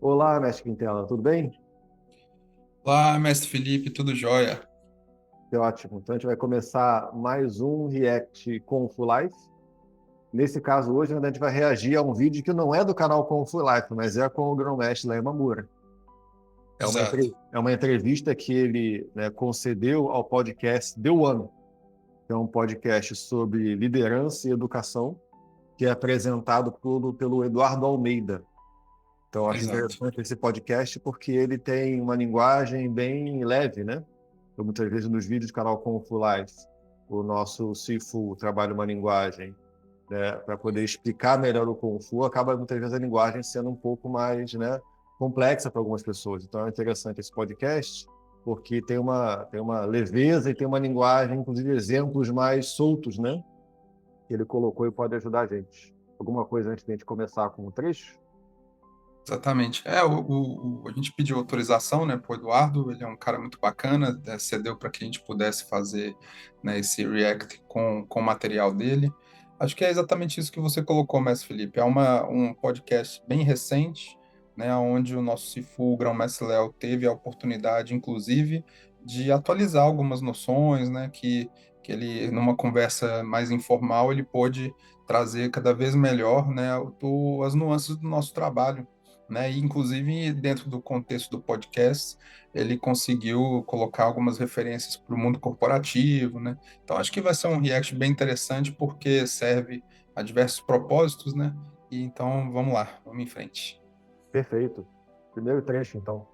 Olá, mestre Quintela, tudo bem? Olá, mestre Felipe, tudo jóia? Que ótimo. Então a gente vai começar mais um React com Full Life. Nesse caso hoje, né, a gente vai reagir a um vídeo que não é do canal com Full Life, mas é com o grão-mestre Léo Mamura. Exato, É uma entrevista que ele, né, concedeu ao podcast The One, que é um podcast sobre liderança e educação, que é apresentado pelo Eduardo Almeida. Então, eu acho exato. interessante esse podcast porque ele tem uma linguagem bem leve, né? Eu, muitas vezes nos vídeos do canal Kung Fu Life, o nosso Sifu trabalha uma linguagem, né, para poder explicar melhor o Kung Fu, acaba muitas vezes a linguagem sendo um pouco mais, né, complexa para algumas pessoas. Então é interessante esse podcast porque tem uma leveza e tem uma linguagem, inclusive exemplos mais soltos, né, que ele colocou e pode ajudar a gente. Alguma coisa antes de a gente começar com o trecho? Exatamente. A gente pediu autorização, né, pro Eduardo, ele é um cara muito bacana, cedeu para que a gente pudesse fazer, né, esse react com o material dele. Acho que é exatamente isso que você colocou, mestre Felipe. É um podcast bem recente, né, onde o nosso Sifu, o Grão-Mestre Léo, teve a oportunidade, inclusive, de atualizar algumas noções, né, que ele, numa conversa mais informal, ele pôde trazer cada vez melhor, né, as nuances do nosso trabalho, né? E, inclusive, dentro do contexto do podcast, ele conseguiu colocar algumas referências para o mundo corporativo, né? Então, acho que vai ser um react bem interessante, porque serve a diversos propósitos, né? E então, vamos lá, vamos em frente. Perfeito. Primeiro trecho, então.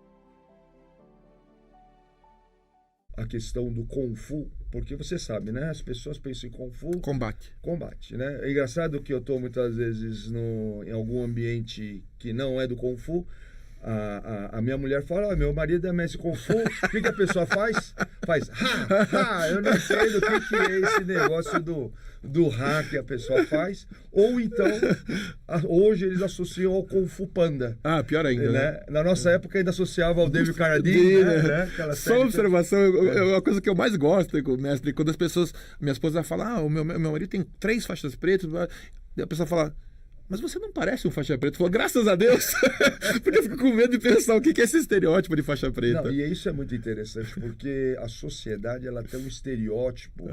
A questão do Kung Fu, porque você sabe, né? As pessoas pensam em Kung Fu, Combate. combate, né? É engraçado que eu estou muitas vezes em algum ambiente que não é do Kung Fu. A minha mulher fala: meu marido é mestre Kung Fu, o que a pessoa faz? Faz ha, ha, eu não entendo o que é esse negócio do ha que a pessoa faz. Ou então, hoje eles associam ao Kung Fu Panda. Ah, pior ainda, né? Né? Na nossa época ainda associava ao David Carradine, né? Aquela Só uma série. observação, uma coisa que eu mais gosto, mestre, quando as pessoas, minha esposa fala, meu marido tem 3 faixas pretas, e a pessoa fala, mas você não parece um faixa preta. Eu falo, graças a Deus, porque eu fico com medo de pensar o que é esse estereótipo de faixa preta. Não, e isso é muito interessante, porque a sociedade ela tem um estereótipo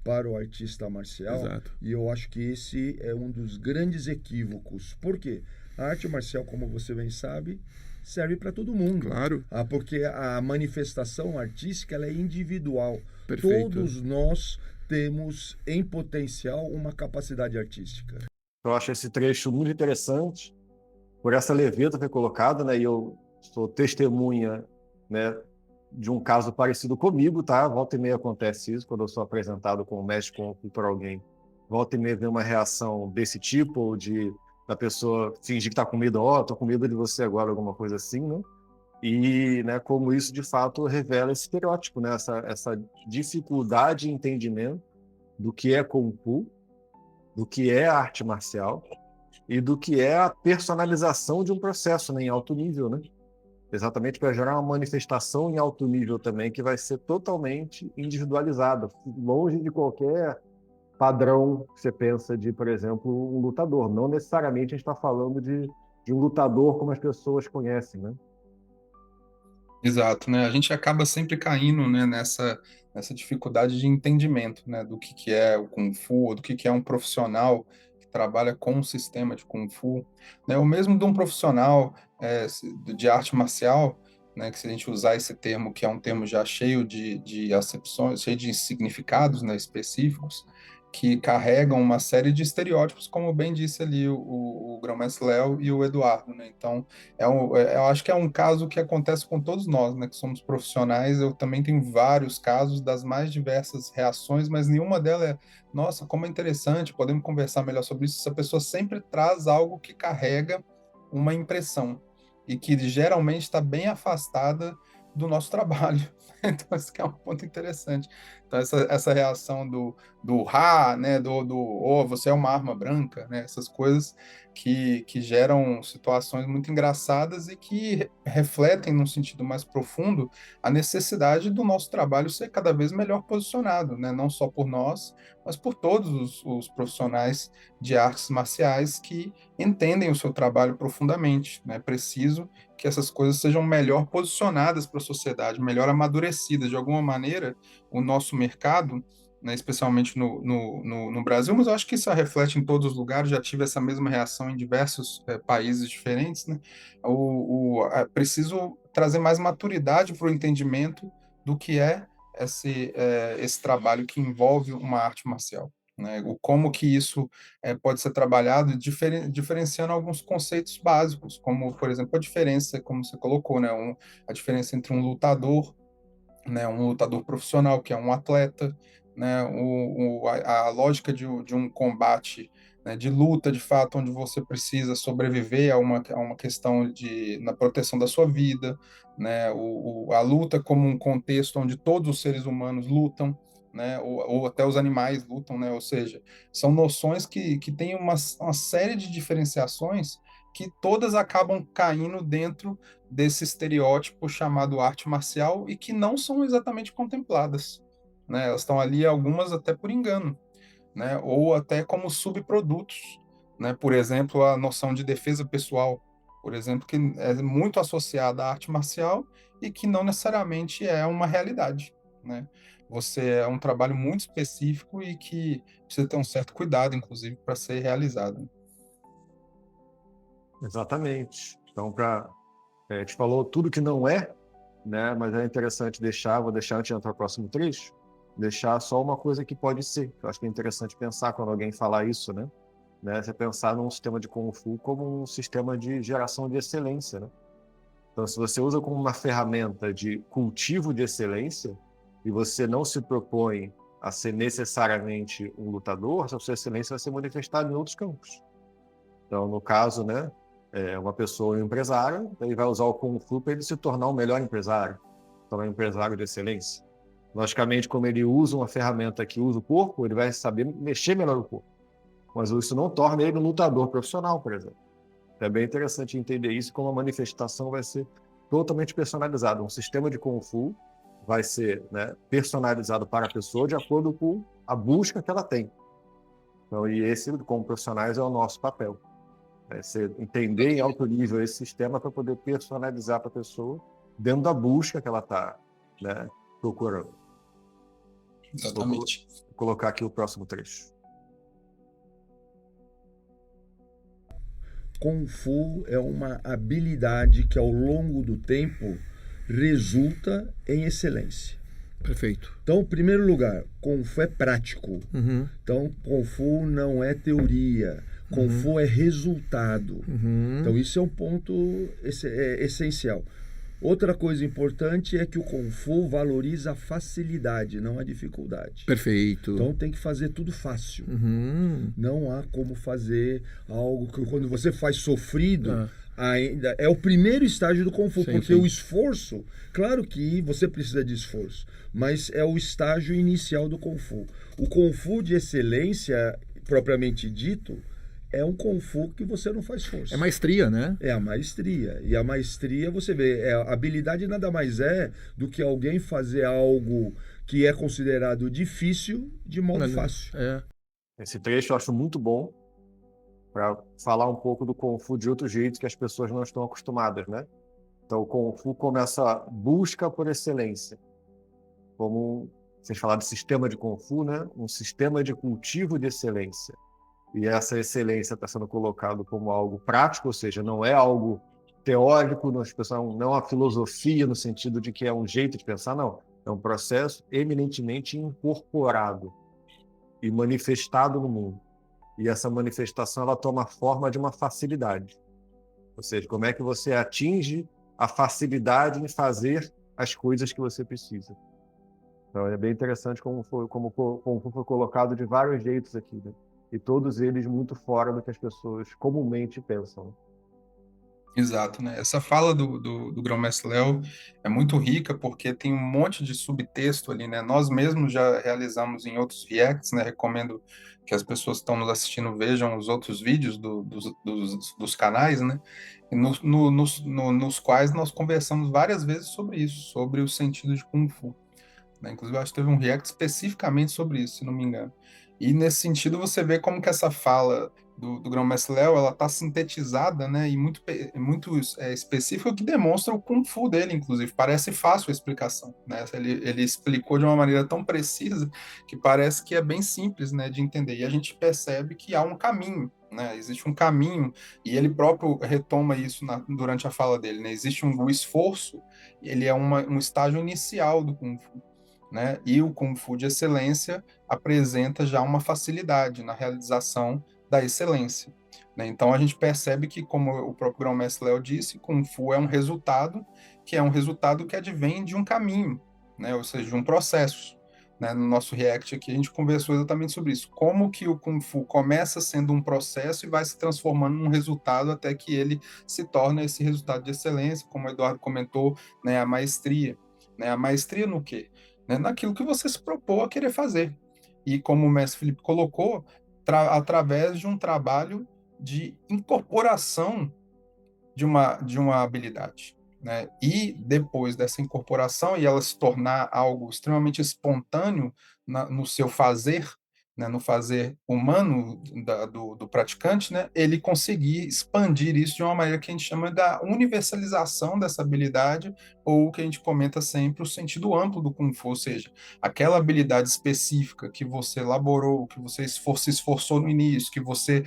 para o artista marcial, Exato. e eu acho que esse é um dos grandes equívocos. Por quê? A arte marcial, como você bem sabe, serve para todo mundo. Claro. Porque a manifestação artística ela é individual. Perfeito. Todos nós temos, em potencial, uma capacidade artística. Eu acho esse trecho muito interessante por essa leveza que foi colocada, né? E eu sou testemunha, né, de um caso parecido comigo, tá? Volta e meia acontece isso quando eu sou apresentado como mestre por alguém. Volta e meia vem uma reação desse tipo, ou de da pessoa fingir que está com medo, tô com medo de você agora, alguma coisa assim, né? E, né, como isso de fato revela esse estereótipo, né? Essa dificuldade de entendimento do que é Kung Fu, do que é arte marcial e do que é a personalização de um processo, né, em alto nível, né? Exatamente para gerar uma manifestação em alto nível também que vai ser totalmente individualizada, longe de qualquer padrão que você pensa de, por exemplo, um lutador. Não necessariamente a gente está falando de um lutador como as pessoas conhecem, né? Exato, né? A gente acaba sempre caindo, né, nessa dificuldade de entendimento, né, do que é o Kung Fu, do que é um profissional que trabalha com um sistema de Kung Fu, né? Ou mesmo de um profissional de arte marcial, né, que se a gente usar esse termo, que é um termo já cheio de acepções, cheio de significados, né, específicos, que carregam uma série de estereótipos, como bem disse ali o Grão-Mestre Léo e o Eduardo, né? Então, eu acho que é um caso que acontece com todos nós, né, que somos profissionais. Eu também tenho vários casos das mais diversas reações, mas nenhuma delas é, nossa, como é interessante, podemos conversar melhor sobre isso. Essa pessoa sempre traz algo que carrega uma impressão e que geralmente está bem afastada do nosso trabalho. Então, esse que é um ponto interessante. Então, essa reação do "ha", né, "oh, você é uma arma branca", né, essas coisas que geram situações muito engraçadas e que refletem, num sentido mais profundo, a necessidade do nosso trabalho ser cada vez melhor posicionado, né, não só por nós, mas por todos os profissionais de artes marciais que entendem o seu trabalho profundamente, né. É preciso que essas coisas sejam melhor posicionadas para a sociedade, melhor amadurecidas. De alguma maneira, o nosso mercado, né, especialmente no Brasil, mas eu acho que isso reflete em todos os lugares, já tive essa mesma reação em diversos países diferentes, né? É preciso trazer mais maturidade para o entendimento do que é esse trabalho que envolve uma arte marcial. Né, como que isso pode ser trabalhado diferenciando alguns conceitos básicos, como, por exemplo, a diferença, como você colocou, né, a diferença entre um lutador, né, um lutador profissional, que é um atleta, né, a lógica de um combate, né, de luta, de fato, onde você precisa sobreviver a uma questão na proteção da sua vida, né, a luta como um contexto onde todos os seres humanos lutam, né, ou até os animais lutam, né, ou seja, são noções que têm uma série de diferenciações que todas acabam caindo dentro desse estereótipo chamado arte marcial e que não são exatamente contempladas, né? Elas estão ali, algumas até por engano, né? Ou até como subprodutos, né? Por exemplo, a noção de defesa pessoal, por exemplo, que é muito associada à arte marcial e que não necessariamente é uma realidade, né? É um trabalho muito específico e que precisa ter um certo cuidado, inclusive, para ser realizado. Exatamente. Então, a gente falou tudo que não é, né? Mas é interessante vou deixar antes de entrar no próximo trecho, deixar só uma coisa que pode ser. Eu acho que é interessante pensar quando alguém falar isso, né? Você pensar num sistema de Kung Fu como um sistema de geração de excelência, né? Então, se você usa como uma ferramenta de cultivo de excelência e você não se propõe a ser necessariamente um lutador, a sua excelência vai ser manifestada em outros campos. Então, no caso, né, uma pessoa, um empresário, ele vai usar o Kung Fu para ele se tornar um melhor empresário, tornar um empresário de excelência. Logicamente, como ele usa uma ferramenta que usa o corpo, ele vai saber mexer melhor o corpo. Mas isso não torna ele um lutador profissional, por exemplo. É bem interessante entender isso, como a manifestação vai ser totalmente personalizada. Um sistema de Kung Fu vai ser, né, personalizado para a pessoa de acordo com a busca que ela tem. Então, e esse, como profissionais, é o nosso papel. Você entender em alto nível esse sistema para poder personalizar para a pessoa dentro da busca que ela está, né, procurando. Exatamente. Vou colocar aqui o próximo trecho. Kung Fu é uma habilidade que, ao longo do tempo, resulta em excelência. Perfeito. Então, em primeiro lugar, Kung Fu é prático. Uhum. Então, Kung Fu não é teoria. Kung Fu é resultado. Então, isso é um ponto essencial. Outra coisa importante é que o Kung Fu valoriza a facilidade, não a dificuldade. Perfeito. Então, tem que fazer tudo fácil. Não há como fazer algo que, quando você faz sofrido, ainda é o primeiro estágio do Kung Fu, porque o esforço, claro que você precisa de esforço, mas é o estágio inicial do Kung Fu. O Kung Fu de excelência, propriamente dito, é um Kung Fu que você não faz força. É maestria, né? É a maestria. E a maestria, você vê, a habilidade nada mais é do que alguém fazer algo que é considerado difícil de modo fácil. Esse trecho eu acho muito bom para falar um pouco do Kung Fu de outro jeito que as pessoas não estão acostumadas, né? Então, o Kung Fu como essa busca por excelência. Como vocês falaram de sistema de Kung Fu, né? Um sistema de cultivo de excelência. E essa excelência está sendo colocado como algo prático, ou seja, não é algo teórico, não é uma filosofia no sentido de que é um jeito de pensar, não. É um processo eminentemente incorporado e manifestado no mundo. E essa manifestação ela toma a forma de uma facilidade. Ou seja, como é que você atinge a facilidade em fazer as coisas que você precisa. Então é bem interessante como foi colocado de vários jeitos aqui, né? E todos eles muito fora do que as pessoas comumente pensam. Exato, né? Essa fala do Grão-Mestre Léo é muito rica porque tem um monte de subtexto ali, né? Nós mesmos já realizamos em outros reacts, né? Recomendo que as pessoas que estão nos assistindo vejam os outros vídeos dos canais, né? E nos quais nós conversamos várias vezes sobre isso, sobre o sentido de Kung Fu, né? Inclusive, eu acho que teve um react especificamente sobre isso, se não me engano. E nesse sentido, você vê como que essa fala do Grão-Mestre Léo, ela está sintetizada, né, e muito específica, que demonstra o Kung Fu dele, inclusive. Parece fácil a explicação, né? Ele explicou de uma maneira tão precisa que parece que é bem simples, né, de entender. E a gente percebe que há um caminho, né? Existe um caminho, e ele próprio retoma isso durante a fala dele, né? Existe o esforço, ele é um estágio inicial do Kung Fu, né? E o Kung Fu de excelência apresenta já uma facilidade na realização da excelência, né? Então a gente percebe que, como o próprio Grão-Mestre Léo disse, Kung Fu é um resultado que advém de um caminho, né? Ou seja, de um processo. Né? No nosso React aqui a gente conversou exatamente sobre isso. Como que o Kung Fu começa sendo um processo e vai se transformando num resultado até que ele se torna esse resultado de excelência, como o Eduardo comentou, né? A maestria. Né? A maestria no quê? Né, naquilo que você se propôs a querer fazer. E como o mestre Felipe colocou, através de um trabalho de incorporação de uma habilidade. Né? E depois dessa incorporação e ela se tornar algo extremamente espontâneo no seu fazer, né, no fazer humano do praticante, né, ele conseguir expandir isso de uma maneira que a gente chama da universalização dessa habilidade, ou o que a gente comenta sempre, o sentido amplo do Kung Fu, ou seja, aquela habilidade específica que você elaborou, que você se esforçou no início, que você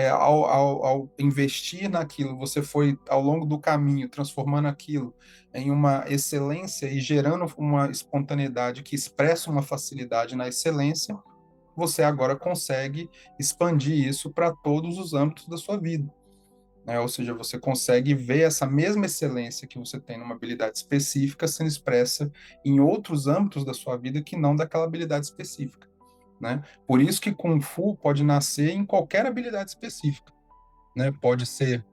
ao investir naquilo, você foi, ao longo do caminho, transformando aquilo em uma excelência e gerando uma espontaneidade que expressa uma facilidade na excelência, você agora consegue expandir isso para todos os âmbitos da sua vida. Né? Ou seja, você consegue ver essa mesma excelência que você tem numa habilidade específica sendo expressa em outros âmbitos da sua vida que não daquela habilidade específica. Né? Por isso que Kung Fu pode nascer em qualquer habilidade específica. Né? Pode ser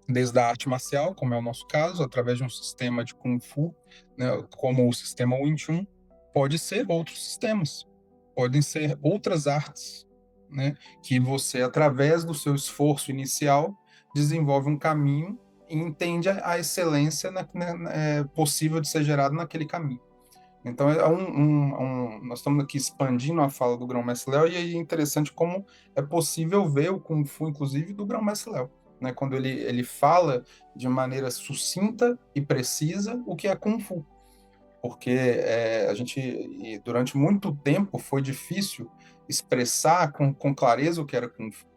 desde a arte marcial, como é o nosso caso, através de um sistema de Kung Fu, né? Como o sistema Wing Chun, pode ser outros sistemas, podem ser outras artes, né? Que você, através do seu esforço inicial, desenvolve um caminho e entende a excelência possível de ser gerado naquele caminho. Então, nós estamos aqui expandindo a fala do Grão-Mestre Léo, e é interessante como é possível ver o Kung Fu, inclusive, do Grão-Mestre Léo. Né? Quando ele fala de maneira sucinta e precisa o que é Kung Fu. Porque a gente, durante muito tempo, foi difícil expressar com clareza o que era Kung Fu.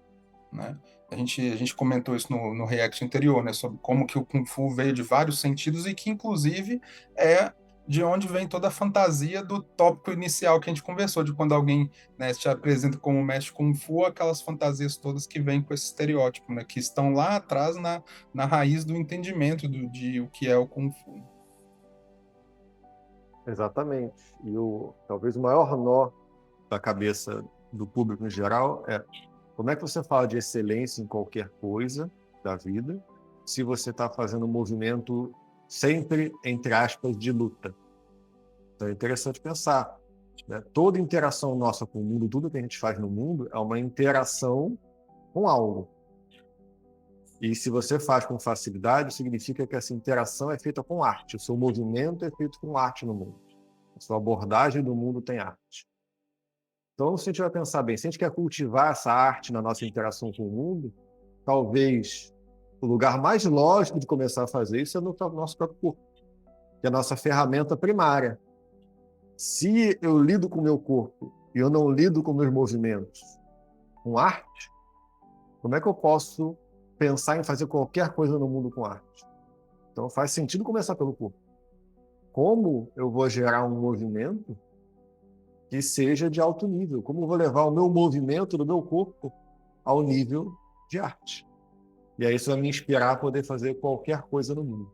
Né? A gente comentou isso no React anterior, né? Sobre como que o Kung Fu veio de vários sentidos e que, inclusive, é de onde vem toda a fantasia do tópico inicial que a gente conversou, de quando alguém, né, se apresenta como mestre Kung Fu, aquelas fantasias todas que vêm com esse estereótipo, né, que estão lá atrás na raiz do entendimento de o que é o Kung Fu. Exatamente. E talvez o maior nó da cabeça do público em geral é: como é que você fala de excelência em qualquer coisa da vida se você está fazendo um movimento sempre, entre aspas, de luta? Então é interessante pensar, né? Toda interação nossa com o mundo, tudo que a gente faz no mundo é uma interação com algo. E se você faz com facilidade, significa que essa interação é feita com arte. O seu movimento é feito com arte no mundo. A sua abordagem do mundo tem arte. Então, se a gente vai pensar bem, se a gente quer cultivar essa arte na nossa interação com o mundo, talvez o lugar mais lógico de começar a fazer isso é no nosso próprio corpo, que é a nossa ferramenta primária. Se eu lido com o meu corpo e eu não lido com meus movimentos com arte, como é que eu posso pensar em fazer qualquer coisa no mundo com arte? Então, faz sentido começar pelo corpo. Como eu vou gerar um movimento que seja de alto nível? Como eu vou levar o meu movimento do meu corpo ao nível de arte? E aí isso vai me inspirar a poder fazer qualquer coisa no mundo.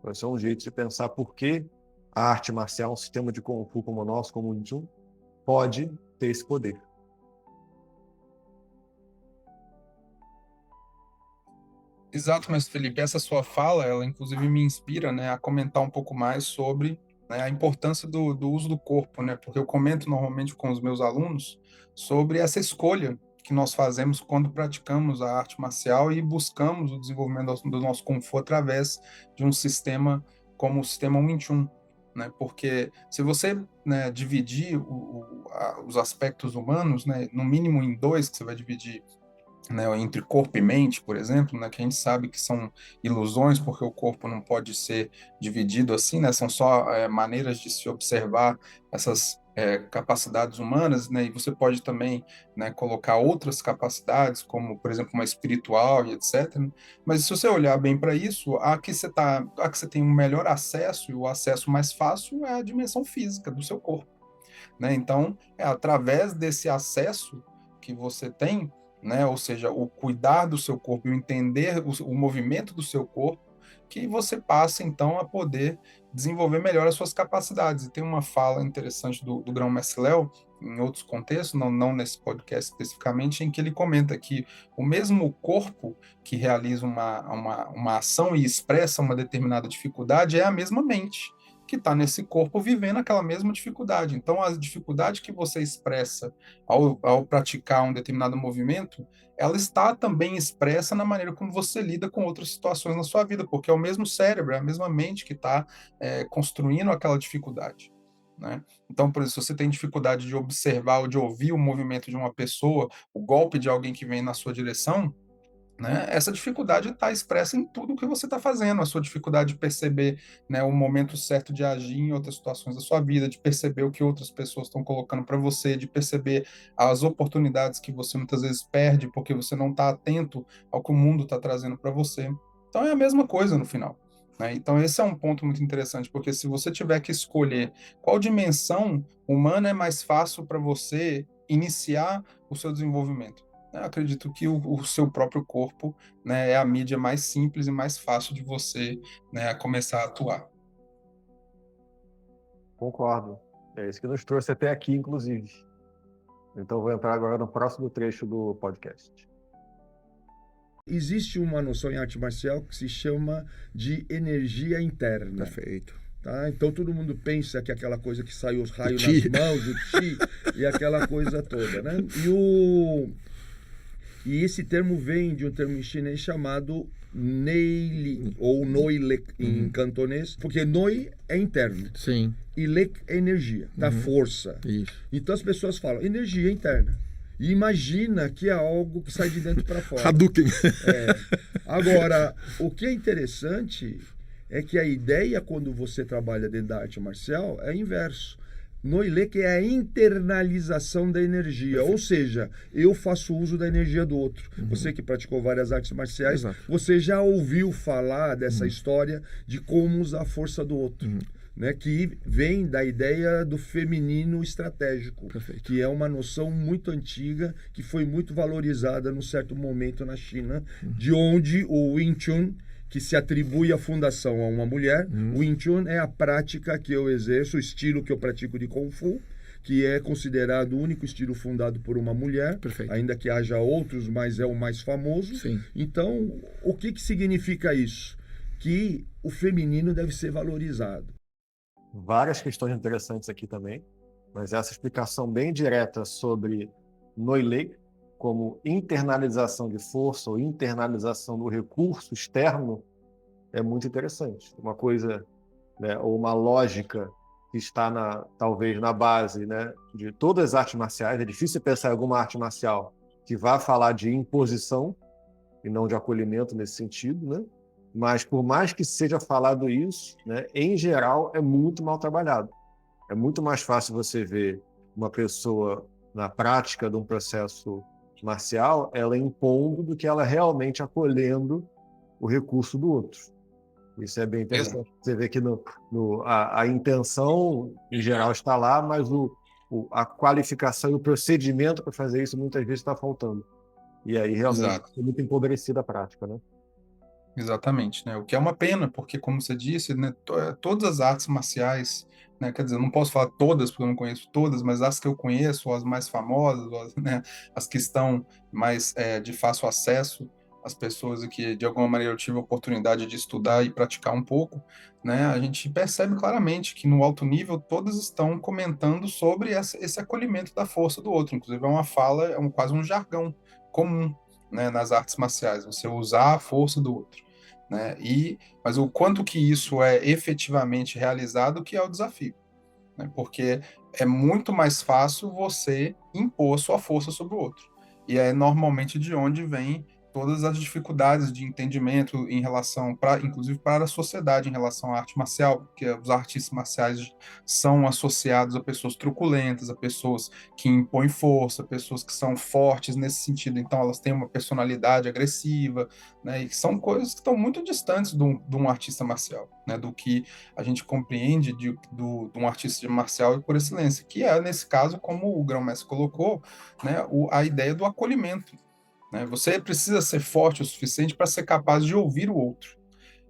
Esse é um jeito de pensar por que a arte marcial, um sistema de Kung Fu como o nosso, como o Wing Chun, pode ter esse poder. Exato, mas Felipe, essa sua fala, ela inclusive me inspira, né, a comentar um pouco mais sobre, né, a importância do uso do corpo, né, porque eu comento normalmente com os meus alunos sobre essa escolha que nós fazemos quando praticamos a arte marcial e buscamos o desenvolvimento do nosso Kung Fu através de um sistema como o sistema Wing Chun, né, porque se você, né, dividir os aspectos humanos, né, no mínimo em dois, que você vai dividir, né, entre corpo e mente, por exemplo, né, que a gente sabe que são ilusões, porque o corpo não pode ser dividido assim, né, são só maneiras de se observar essas capacidades humanas, né, e você pode também, né, colocar outras capacidades, como, por exemplo, uma espiritual e etc. né. Mas se você olhar bem para isso, a que você tem um melhor acesso, e o acesso mais fácil é a dimensão física do seu corpo, né? Então, é através desse acesso que você tem, né? Ou seja, o cuidar do seu corpo e o entender o movimento do seu corpo, que você passa, então, a poder desenvolver melhor as suas capacidades. E tem uma fala interessante do Grão-Mestre Léo, em outros contextos, não nesse podcast especificamente, em que ele comenta que o mesmo corpo que realiza uma ação e expressa uma determinada dificuldade é a mesma mente que está nesse corpo vivendo aquela mesma dificuldade. Então, a dificuldade que você expressa ao praticar um determinado movimento, ela está também expressa na maneira como você lida com outras situações na sua vida, porque é o mesmo cérebro, é a mesma mente que está construindo aquela dificuldade, né? Então, por isso, se você tem dificuldade de observar ou de ouvir o movimento de uma pessoa, o golpe de alguém que vem na sua direção, né, essa dificuldade está expressa em tudo o que você está fazendo, a sua dificuldade de perceber, né, o momento certo de agir em outras situações da sua vida, de perceber o que outras pessoas estão colocando para você, de perceber as oportunidades que você muitas vezes perde porque você não está atento ao que o mundo está trazendo para você. Então é a mesma coisa no final, né? Então esse é um ponto muito interessante, porque se você tiver que escolher qual dimensão humana é mais fácil para você iniciar o seu desenvolvimento, eu acredito que o seu próprio corpo, né, é a mídia mais simples e mais fácil de você, né, começar a atuar. Concordo. É isso que nos trouxe até aqui, inclusive. Então, vou entrar agora no próximo trecho do podcast. Existe uma noção em arte marcial que se chama de energia interna. Perfeito. Tá? Então todo mundo pensa que aquela coisa que sai os raios O nas chi. mãos, o chi, e aquela coisa toda, né? E esse termo vem de um termo em chinês chamado Neili, ou Noilek em cantonês, porque Noi é interno Sim, e Lek é energia, da força. isso. Então as pessoas falam energia interna. E imagina que é algo que sai de dentro para fora. Hadouken. Agora, o que é interessante é que a ideia, quando você trabalha dentro da arte marcial, é inverso. Noilek é a internalização da energia, ou seja, eu faço uso da energia do outro. Você que praticou várias artes marciais, Exato. você já ouviu falar dessa história de como usar a força do outro. Né, que vem da ideia do feminino estratégico, Perfeito. que é uma noção muito antiga, que foi muito valorizada num certo momento na China, de onde o Wing Chun, que se atribui a fundação a uma mulher, o Wing Chun é a prática que eu exerço, o estilo que eu pratico de Kung Fu, que é considerado o único estilo fundado por uma mulher, Perfeito. ainda que haja outros, mas é o mais famoso. Sim. Então, o que significa isso? Que o feminino deve ser valorizado. Várias questões interessantes aqui também, mas essa explicação bem direta sobre Noilek como internalização de força ou internalização do recurso externo é muito interessante. Uma coisa, né, ou uma lógica que está talvez na base, né, de todas as artes marciais. É difícil pensar em alguma arte marcial que vá falar de imposição e não de acolhimento nesse sentido, né? Mas por mais que seja falado isso, né, em geral é muito mal trabalhado. É muito mais fácil você ver uma pessoa na prática de um processo marcial, ela impondo do que ela realmente acolhendo o recurso do outro. Isso é bem interessante. Você vê que a intenção em geral está lá, mas a qualificação e o procedimento para fazer isso muitas vezes está faltando. E aí realmente é muito empobrecida a prática, né? Exatamente, né? O que é uma pena, porque, como você disse, né, todas as artes marciais, né, quer dizer, eu não posso falar todas, porque eu não conheço todas, mas as que eu conheço, as mais famosas, né, as que estão mais de fácil acesso as pessoas que de alguma maneira eu tive a oportunidade de estudar e praticar um pouco, né, a gente percebe claramente que no alto nível todas estão comentando sobre esse acolhimento da força do outro. Inclusive é uma fala, quase um jargão comum, né, nas artes marciais, você usar a força do outro, né? Mas o quanto que isso é efetivamente realizado que é o desafio, né? Porque é muito mais fácil você impor sua força sobre o outro. E é normalmente de onde vem todas as dificuldades de entendimento em relação, inclusive para a sociedade, em relação à arte marcial, porque os artistas marciais são associados a pessoas truculentas, a pessoas que impõem força, pessoas que são fortes nesse sentido, então elas têm uma personalidade agressiva, né, e são coisas que estão muito distantes de um artista marcial, né, do que a gente compreende de um artista marcial por excelência, que é, nesse caso, como o Grão-Mestre colocou, né, a ideia do acolhimento, né? Você precisa ser forte o suficiente para ser capaz de ouvir o outro.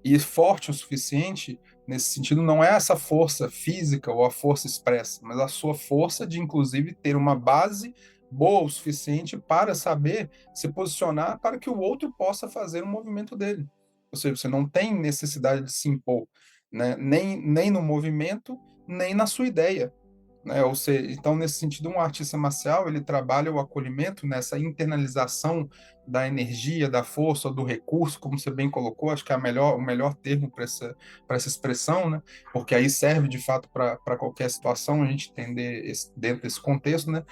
E forte o suficiente, nesse sentido, não é essa força física ou a força expressa, mas a sua força de, inclusive, ter uma base boa o suficiente para saber se posicionar para que o outro possa fazer o movimento dele. Ou seja, você não tem necessidade de se impor, né? Nem no movimento, nem na sua ideia, né? Ou seja, então, nesse sentido, um artista marcial, ele trabalha o acolhimento nessa internalização da energia, da força, do recurso, como você bem colocou, acho que é o melhor termo para essa expressão, né? Porque aí serve, de fato, para qualquer situação, a gente entender dentro desse contexto, né?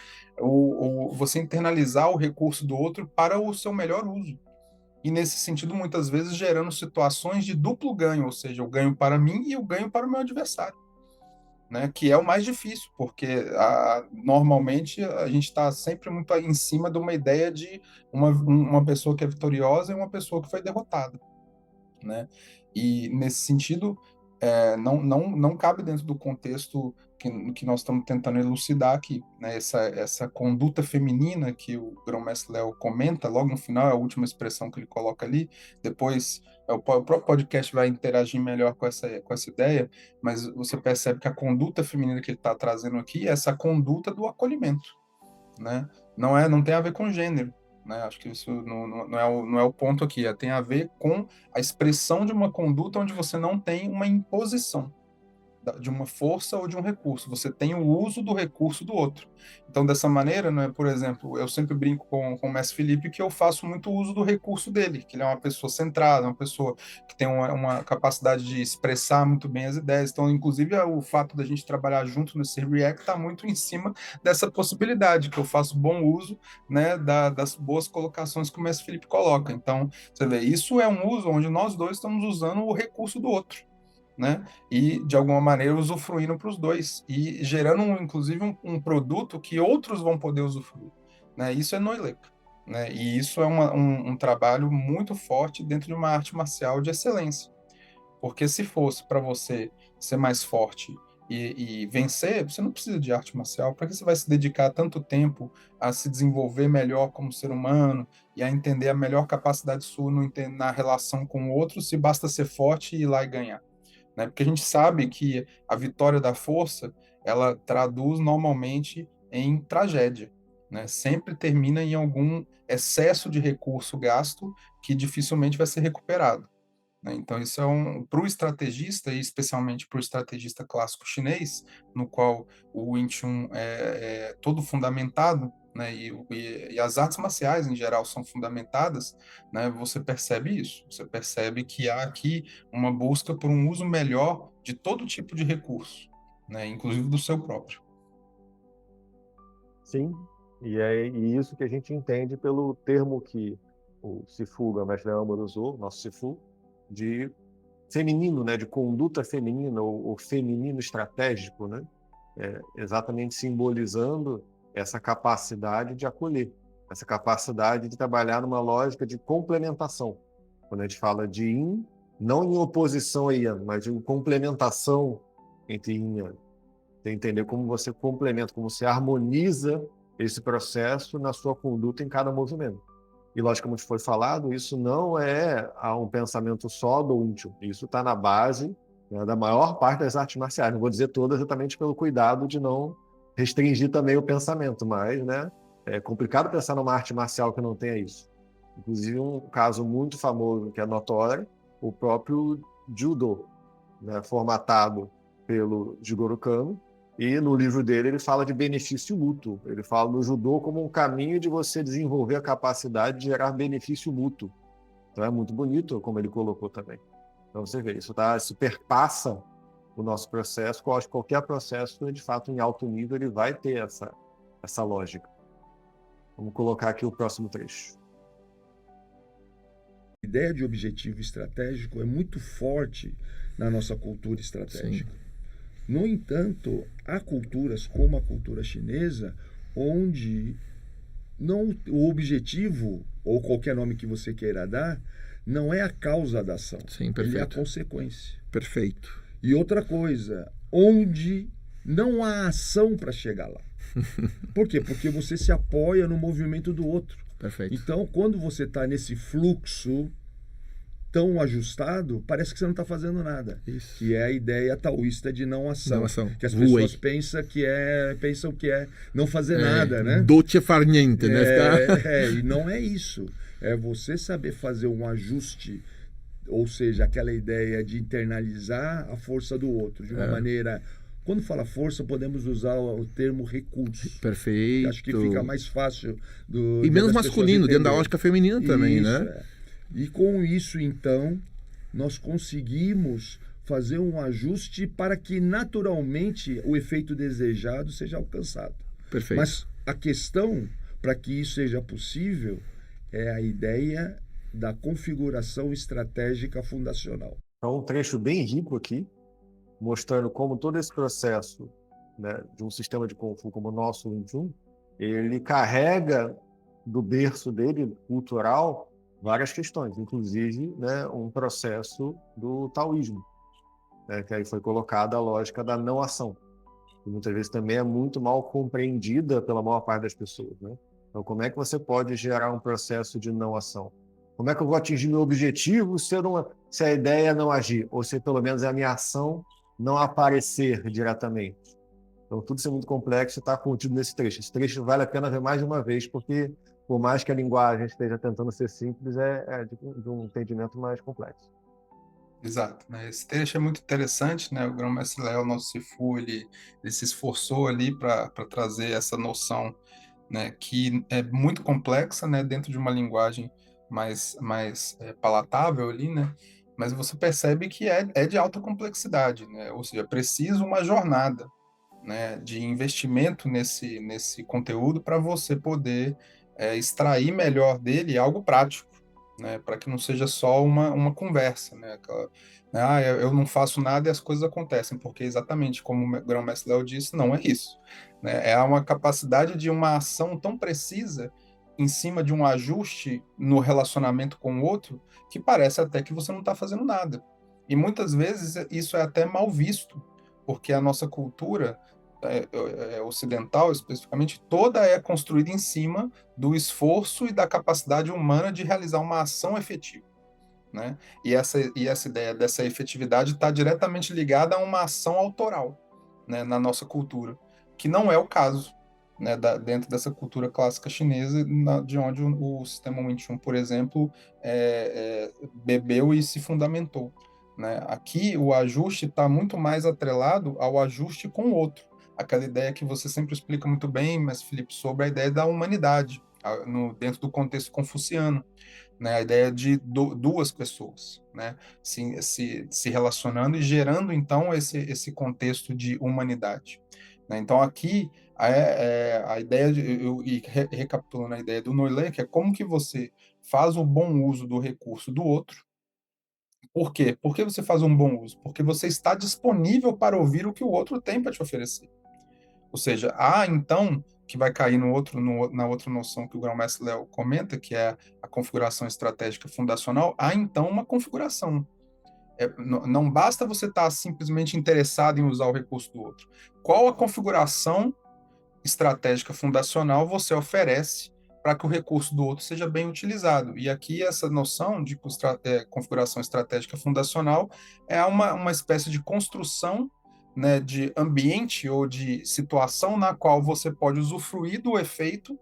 Você internalizar o recurso do outro para o seu melhor uso. E, nesse sentido, muitas vezes gerando situações de duplo ganho, ou seja, o ganho para mim e o ganho para o meu adversário, né, que é o mais difícil, porque normalmente a gente está sempre muito em cima de uma ideia de uma pessoa que é vitoriosa e uma pessoa que foi derrotada, né? E nesse sentido, não cabe dentro do contexto que nós estamos tentando elucidar aqui, né? Essa conduta feminina que o Grão-Mestre Léo comenta logo no final, é a última expressão que ele coloca ali, depois o próprio podcast vai interagir melhor com essa ideia, mas você percebe que a conduta feminina que ele está trazendo aqui é essa conduta do acolhimento, né? Não tem a ver com gênero, né? Acho que isso não é o ponto aqui, tem a ver com a expressão de uma conduta onde você não tem uma imposição de uma força ou de um recurso, você tem o uso do recurso do outro. Então, dessa maneira, né, por exemplo, eu sempre brinco com o Mestre Felipe que eu faço muito uso do recurso dele, que ele é uma pessoa centrada, uma pessoa que tem uma capacidade de expressar muito bem as ideias. Então, inclusive, o fato da gente trabalhar junto nesse React está muito em cima dessa possibilidade, que eu faço bom uso, né, das boas colocações que o Mestre Felipe coloca. Então, você vê, isso é um uso onde nós dois estamos usando o recurso do outro, né? E de alguma maneira usufruindo para os dois e gerando inclusive um produto que outros vão poder usufruir, né? Isso é Noileka, né? E isso é um trabalho muito forte dentro de uma arte marcial de excelência, porque se fosse para você ser mais forte e vencer, você não precisa de arte marcial. Para que você vai se dedicar tanto tempo a se desenvolver melhor como ser humano e a entender a melhor capacidade sua na relação com o outro, se basta ser forte e ir lá e ganhar, né? Porque a gente sabe que a vitória da força, ela traduz normalmente em tragédia, né? Sempre termina em algum excesso de recurso gasto que dificilmente vai ser recuperado, né? Então isso para o estrategista, e especialmente para o estrategista clássico chinês, no qual o Wing Chun é todo fundamentado, né, e as artes marciais em geral são fundamentadas, né, você percebe isso, você percebe que há aqui uma busca por um uso melhor de todo tipo de recurso, né, inclusive do seu próprio. Sim, e isso que a gente entende pelo termo que o Sifu, o mestre Leão usou, nosso Sifu, de feminino, né, de conduta feminina, ou feminino estratégico, né, exatamente simbolizando essa capacidade de acolher, essa capacidade de trabalhar numa lógica de complementação. Quando a gente fala de yin, não em oposição a yang, mas em complementação entre yin e yang. Você entender como você complementa, como você harmoniza esse processo na sua conduta em cada movimento. E, lógico, como foi falado, isso não é um pensamento só do Wing Chun. Isso está na base, né, da maior parte das artes marciais. Não vou dizer todas exatamente pelo cuidado de não restringir também o pensamento, mas, né, é complicado pensar numa arte marcial que não tenha isso. Inclusive, um caso muito famoso, que é notório, o próprio Judô, né, formatado pelo Jigoro Kano, e no livro dele ele fala de benefício mútuo. Ele fala do judô como um caminho de você desenvolver a capacidade de gerar benefício mútuo. Então é muito bonito, como ele colocou também. Então você vê, isso perpassa o nosso processo. Eu acho que qualquer processo, de fato, em alto nível, ele vai ter essa lógica. Vamos colocar aqui o próximo trecho. A ideia de objetivo estratégico é muito forte na nossa cultura estratégica. Sim. No entanto, há culturas como a cultura chinesa, onde o objetivo, ou qualquer nome que você queira dar, não é a causa da ação. Sim, ele é a perfeito. consequência. Perfeito. E outra coisa, onde não há ação para chegar lá. Por quê? Porque você se apoia no movimento do outro. Perfeito. Então, quando você está nesse fluxo tão ajustado, parece que você não está fazendo nada. Isso. Que é a ideia taoísta de não ação. Não ação. Que as Wu Wei. pessoas pensam que é não fazer nada, né? Dolce far niente, né? E não é isso. É você saber fazer um ajuste, ou seja, aquela ideia de internalizar a força do outro de uma maneira. Quando fala força, podemos usar o termo recurso. Perfeito. Acho que fica mais fácil e menos masculino, dentro da lógica feminina também, isso, né? E com isso, então, nós conseguimos fazer um ajuste para que naturalmente o efeito desejado seja alcançado. Perfeito. Mas a questão para que isso seja possível é a ideia da configuração estratégica fundacional. Então, um trecho bem rico aqui, mostrando como todo esse processo, né, de um sistema de Kung Fu como o nosso Wing Chun, ele carrega do berço dele, cultural, várias questões, inclusive, né, um processo do taoísmo, né, que aí foi colocada a lógica da não ação, que muitas vezes também é muito mal compreendida pela maior parte das pessoas, né? Então, como é que você pode gerar um processo de não ação? Como é que eu vou atingir meu objetivo se a ideia é não agir, ou se pelo menos a minha ação não aparecer diretamente? Então, tudo isso é muito complexo e está contido nesse trecho. Esse trecho vale a pena ver mais de uma vez, porque, por mais que a linguagem esteja tentando ser simples, é de um entendimento mais complexo. Exato, né? Esse trecho é muito interessante, né? O Grão-Mestre Léo, nosso Sifu, ele se esforçou ali para trazer essa noção, né, que é muito complexa, né, dentro de uma linguagem mais palatável ali, né? Mas você percebe que é de alta complexidade, né? Ou seja, é preciso uma jornada, né, de investimento nesse conteúdo para você poder extrair melhor dele algo prático, né, para que não seja só uma conversa, né, né, eu não faço nada e as coisas acontecem, porque exatamente como o Grão-Mestre Léo disse, não é isso, né, é uma capacidade de uma ação tão precisa em cima de um ajuste no relacionamento com o outro, que parece até que você não está fazendo nada. E muitas vezes isso é até mal visto, porque a nossa cultura ocidental, especificamente, toda é construída em cima do esforço e da capacidade humana de realizar uma ação efetiva, né? E essa ideia dessa efetividade está diretamente ligada a uma ação autoral, né, na nossa cultura, que não é o caso, né, dentro dessa cultura clássica chinesa, de onde o sistema Wing Chun, por exemplo, bebeu e se fundamentou, né? Aqui o ajuste está muito mais atrelado ao ajuste com o outro, aquela ideia que você sempre explica muito bem, mas Felipe, sobre a ideia da humanidade, dentro do contexto confuciano, né, a ideia de duas pessoas, né, se relacionando e gerando, então, esse contexto de humanidade, né? Então, aqui, a ideia, recapitulando a ideia do Noillet, que é como que você faz o bom uso do recurso do outro. Por quê? Por que você faz um bom uso? Porque você está disponível para ouvir o que o outro tem para te oferecer. Ou seja, então, que vai cair na outra noção que o Grão-Mestre Léo comenta, que é a configuração estratégica fundacional, há então uma configuração. Não basta você estar simplesmente interessado em usar o recurso do outro. Qual a configuração estratégica fundacional você oferece para que o recurso do outro seja bem utilizado? E aqui essa noção de configuração estratégica fundacional é uma espécie de construção, né, de ambiente ou de situação na qual você pode usufruir do efeito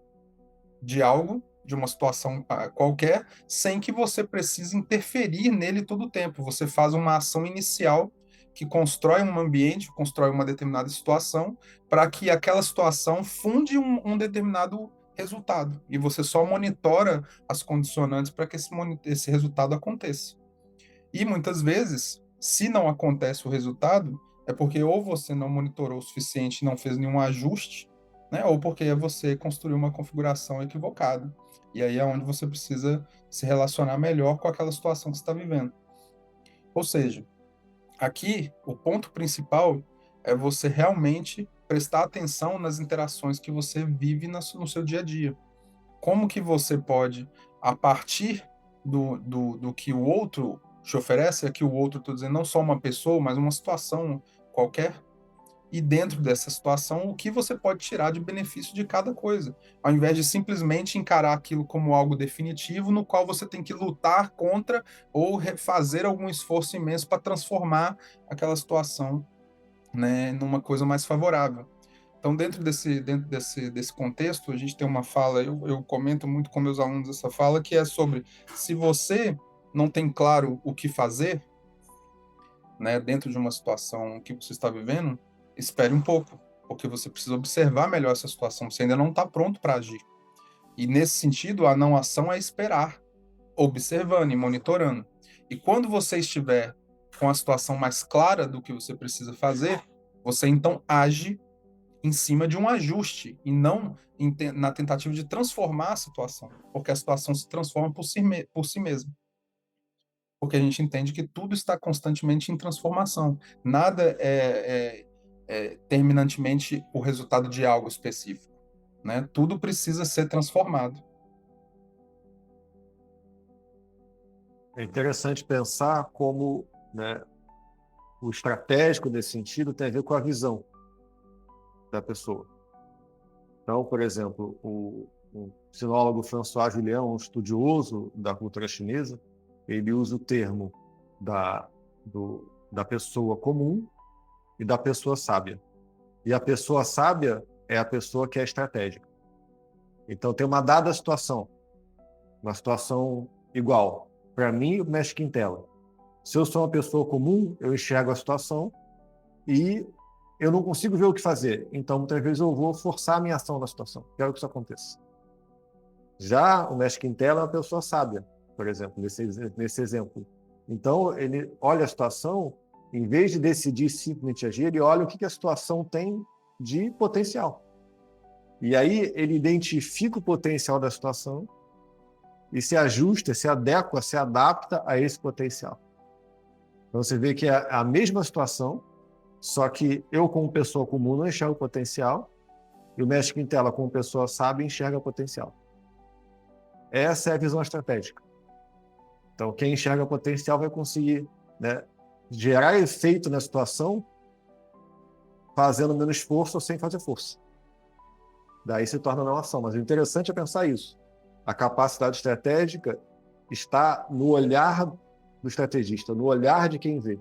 de algo, de uma situação qualquer, sem que você precise interferir nele todo o tempo. Você faz uma ação inicial que constrói um ambiente, constrói uma determinada situação, para que aquela situação funde um determinado resultado. E você só monitora as condicionantes para que esse resultado aconteça. E muitas vezes, se não acontece o resultado, é porque ou você não monitorou o suficiente e não fez nenhum ajuste, né? Ou porque você construiu uma configuração equivocada. E aí é onde você precisa se relacionar melhor com aquela situação que você está vivendo. Ou seja, aqui o ponto principal é você realmente prestar atenção nas interações que você vive no seu dia a dia. Como que você pode, a partir do que o outro te oferece, aqui o outro, estou dizendo, não só uma pessoa, mas uma situação qualquer, e dentro dessa situação, o que você pode tirar de benefício de cada coisa, ao invés de simplesmente encarar aquilo como algo definitivo, no qual você tem que lutar contra ou fazer algum esforço imenso para transformar aquela situação, né, numa coisa mais favorável. Então, dentro desse contexto, a gente tem uma fala, eu comento muito com meus alunos essa fala, que é sobre, se você não tem claro o que fazer, né, dentro de uma situação que você está vivendo, espere um pouco, porque você precisa observar melhor essa situação, você ainda não está pronto para agir. E, nesse sentido, a não ação é esperar, observando e monitorando. E quando você estiver com a situação mais clara do que você precisa fazer, você então age em cima de um ajuste e não na tentativa de transformar a situação, porque a situação se transforma por si mesma. Porque a gente entende que tudo está constantemente em transformação. Nada é terminantemente o resultado de algo específico, né? Tudo precisa ser transformado. É interessante pensar como, né, o estratégico nesse sentido tem a ver com a visão da pessoa. Então, por exemplo, o sinólogo François Julian, um estudioso da cultura chinesa, ele usa o termo da pessoa comum e da pessoa sábia. E a pessoa sábia é a pessoa que é estratégica. Então, tem uma dada situação, uma situação igual. Para mim, o mestre Quintela. Se eu sou uma pessoa comum, eu enxergo a situação e eu não consigo ver o que fazer. Então, muitas vezes, eu vou forçar a minha ação na situação. Quero que isso aconteça. Já o mestre Quintela é uma pessoa sábia, por exemplo, nesse exemplo. Então, ele olha a situação, em vez de decidir simplesmente agir, ele olha o que a situação tem de potencial. E aí, ele identifica o potencial da situação e se ajusta, se adequa, se adapta a esse potencial. Então, você vê que é a mesma situação, só que eu, como pessoa comum, não enxergo o potencial, e o mestre Quintela, como pessoa sábia, enxerga o potencial. Essa é a visão estratégica. Então, quem enxerga o potencial vai conseguir, né, gerar efeito na situação fazendo menos esforço ou sem fazer força. Daí se torna não ação. Mas o interessante é pensar isso. A capacidade estratégica está no olhar do estrategista, no olhar de quem vê.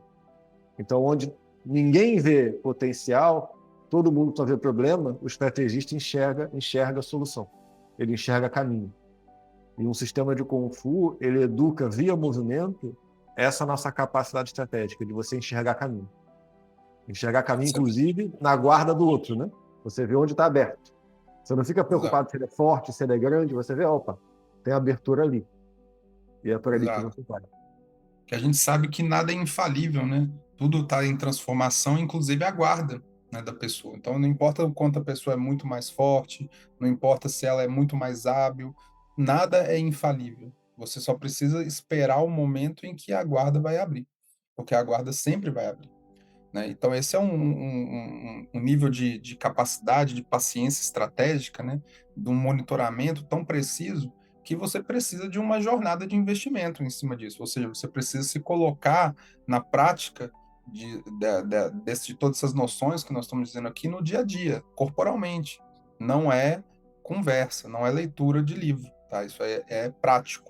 Então, onde ninguém vê potencial, todo mundo só vê problema, o estrategista enxerga a solução. Ele enxerga caminho. E um sistema de Kung Fu, ele educa via movimento essa nossa capacidade estratégica, de você enxergar caminho. Enxergar caminho, inclusive, na guarda do outro, né? Você vê onde está aberto. Você não fica preocupado se ele é forte, se ele é grande, você vê, opa, tem abertura ali. E é por ali que você vai. Que a gente sabe que nada é infalível, né? Tudo está em transformação, inclusive a guarda, né, da pessoa. Então, não importa o quanto a pessoa é muito mais forte, não importa se ela é muito mais hábil, nada é infalível. Você só precisa esperar o momento em que a guarda vai abrir, porque a guarda sempre vai abrir, né? Então, esse é um nível de capacidade, de paciência estratégica, né? De um monitoramento tão preciso que você precisa de uma jornada de investimento em cima disso. Ou seja, você precisa se colocar na prática de todas essas noções que nós estamos dizendo aqui no dia a dia, corporalmente. Não é conversa, não é leitura de livro, tá? Isso é prático.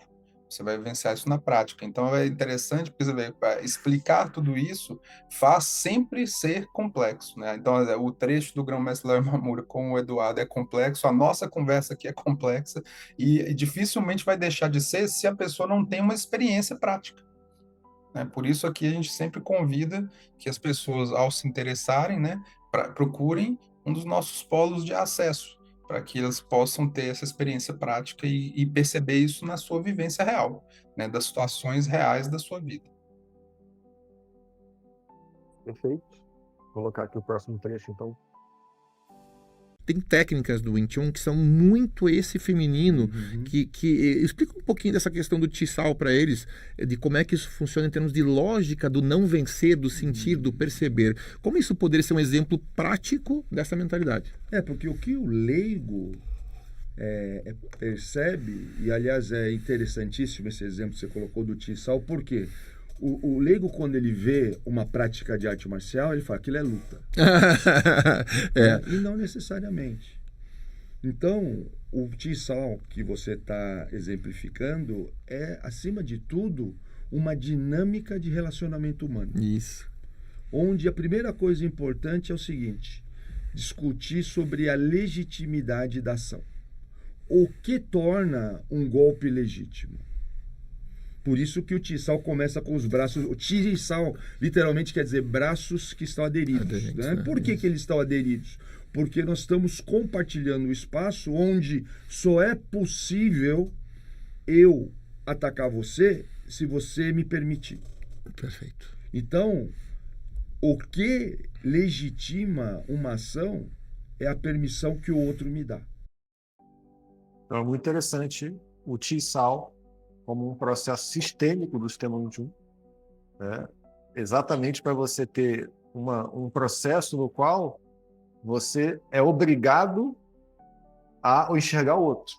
Você vai vivenciar isso na prática. Então é interessante, porque você vê, explicar tudo isso faz sempre ser complexo, né? Então o trecho do grão-mestre Léo Mamura com o Eduardo é complexo, a nossa conversa aqui é complexa e dificilmente vai deixar de ser se a pessoa não tem uma experiência prática, né? Por isso aqui a gente sempre convida que as pessoas, ao se interessarem, né, procurem um dos nossos polos de acesso, para que elas possam ter essa experiência prática e perceber isso na sua vivência real, né, das situações reais da sua vida. Perfeito. Vou colocar aqui o próximo trecho, então. Tem técnicas do Wing Chun que são muito esse feminino, que explica um pouquinho dessa questão do Qi-Sao para eles, de como é que isso funciona em termos de lógica, do não vencer, do sentir, do perceber. Como isso poderia ser um exemplo prático dessa mentalidade? Porque o que o leigo percebe, e aliás é interessantíssimo esse exemplo que você colocou do Qi-Sao, por quê? O leigo, quando ele vê uma prática de arte marcial, ele fala que aquilo é luta. E não necessariamente. Então, o Qi-Sao que você está exemplificando é, acima de tudo, uma dinâmica de relacionamento humano. Isso. Onde a primeira coisa importante é o seguinte: discutir sobre a legitimidade da ação. O que torna um golpe legítimo? Por isso que o Qi-Sao começa com os braços. O Qi-Sao literalmente quer dizer braços que estão aderidos. Né? Por que eles estão aderidos? Porque nós estamos compartilhando um espaço onde só é possível eu atacar você se você me permitir. Perfeito. Então, o que legitima uma ação é a permissão que o outro me dá. Então é muito interessante o Qi-Sao como um processo sistêmico do sistema Wing Chun, né? Exatamente para você ter um processo no qual você é obrigado a enxergar o outro,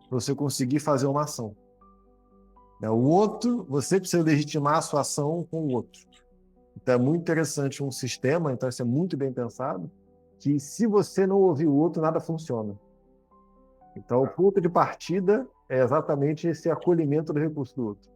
para você conseguir fazer uma ação. O outro, você precisa legitimar a sua ação com o outro. Então é muito interessante um sistema, então isso é muito bem pensado, que se você não ouvir o outro, nada funciona. Então o ponto de partida é exatamente esse acolhimento do recurso do outro.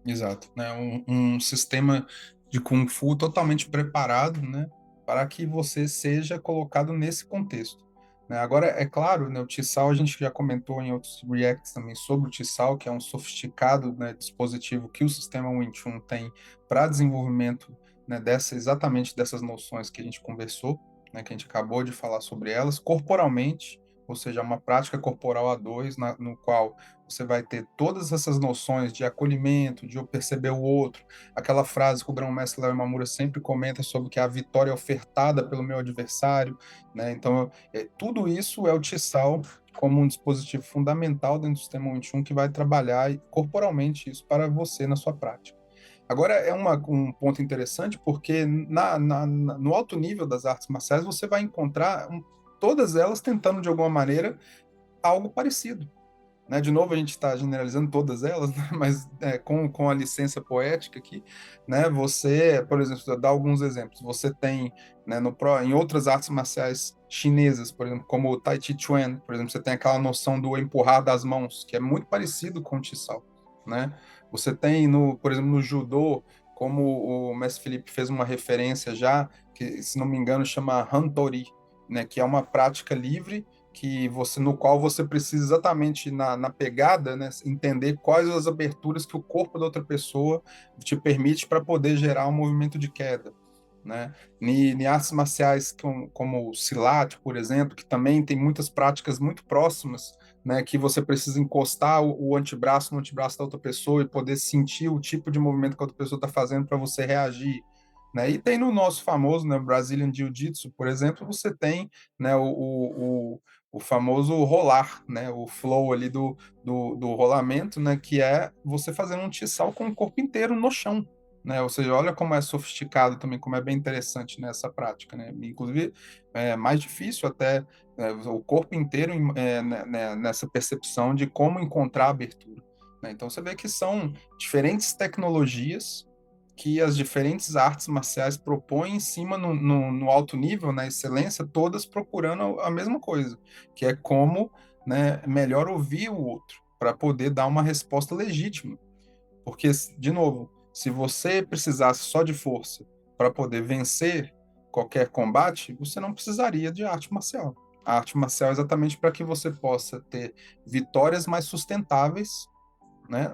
Exato, né? Um sistema de Kung Fu totalmente preparado, né, para que você seja colocado nesse contexto, né? Agora, é claro, né, o Qi-Sao, a gente já comentou em outros reacts também sobre o Qi-Sao, que é um sofisticado, né, dispositivo que o sistema Wing Chun tem para desenvolvimento, né, exatamente dessas noções que a gente conversou, né, que a gente acabou de falar sobre elas, corporalmente, ou seja, uma prática corporal a dois, no qual você vai ter todas essas noções de acolhimento, de eu perceber o outro, aquela frase que o grão-mestre Léo Mamura sempre comenta sobre que a vitória é ofertada pelo meu adversário, né? Então, tudo isso é o Qi-Sao como um dispositivo fundamental dentro do sistema Wing Chun que vai trabalhar corporalmente isso para você na sua prática. Agora, é um ponto interessante porque no alto nível das artes marciais você vai encontrar todas elas tentando, de alguma maneira, algo parecido, né? De novo, a gente está generalizando todas elas, né? Mas com a licença poética aqui, né? Você, por exemplo, dar alguns exemplos. Você tem, né, em outras artes marciais chinesas, por exemplo, como o Tai Chi Chuan, por exemplo, você tem aquela noção do empurrar das mãos, que é muito parecido com o Qi-Sao, né? Você tem, por exemplo, no Judô, como o mestre Felipe fez uma referência já, que, se não me engano, chama Hantori, né, que é uma prática livre no qual você precisa exatamente na pegada, né, entender quais as aberturas que o corpo da outra pessoa te permite para poder gerar um movimento de queda, né? Em artes marciais como o Silat, por exemplo, que também tem muitas práticas muito próximas, né, que você precisa encostar o antebraço no antebraço da outra pessoa e poder sentir o tipo de movimento que a outra pessoa está fazendo para você reagir, né? E tem no nosso famoso, né, Brazilian Jiu-Jitsu, por exemplo, você tem, né, o famoso rolar, né, o flow ali do rolamento, né, que é você fazendo um Qi-Sao com o corpo inteiro no chão, né? Ou seja, olha como é sofisticado também, como é bem interessante nessa prática, né? Inclusive, é mais difícil até o corpo inteiro nessa percepção de como encontrar a abertura, né? Então você vê que são diferentes tecnologias que as diferentes artes marciais propõem em cima no alto nível, na excelência, todas procurando a mesma coisa, que é como, né, melhor ouvir o outro, para poder dar uma resposta legítima. Porque, de novo, se você precisasse só de força para poder vencer qualquer combate, você não precisaria de arte marcial. A arte marcial é exatamente para que você possa ter vitórias mais sustentáveis, né?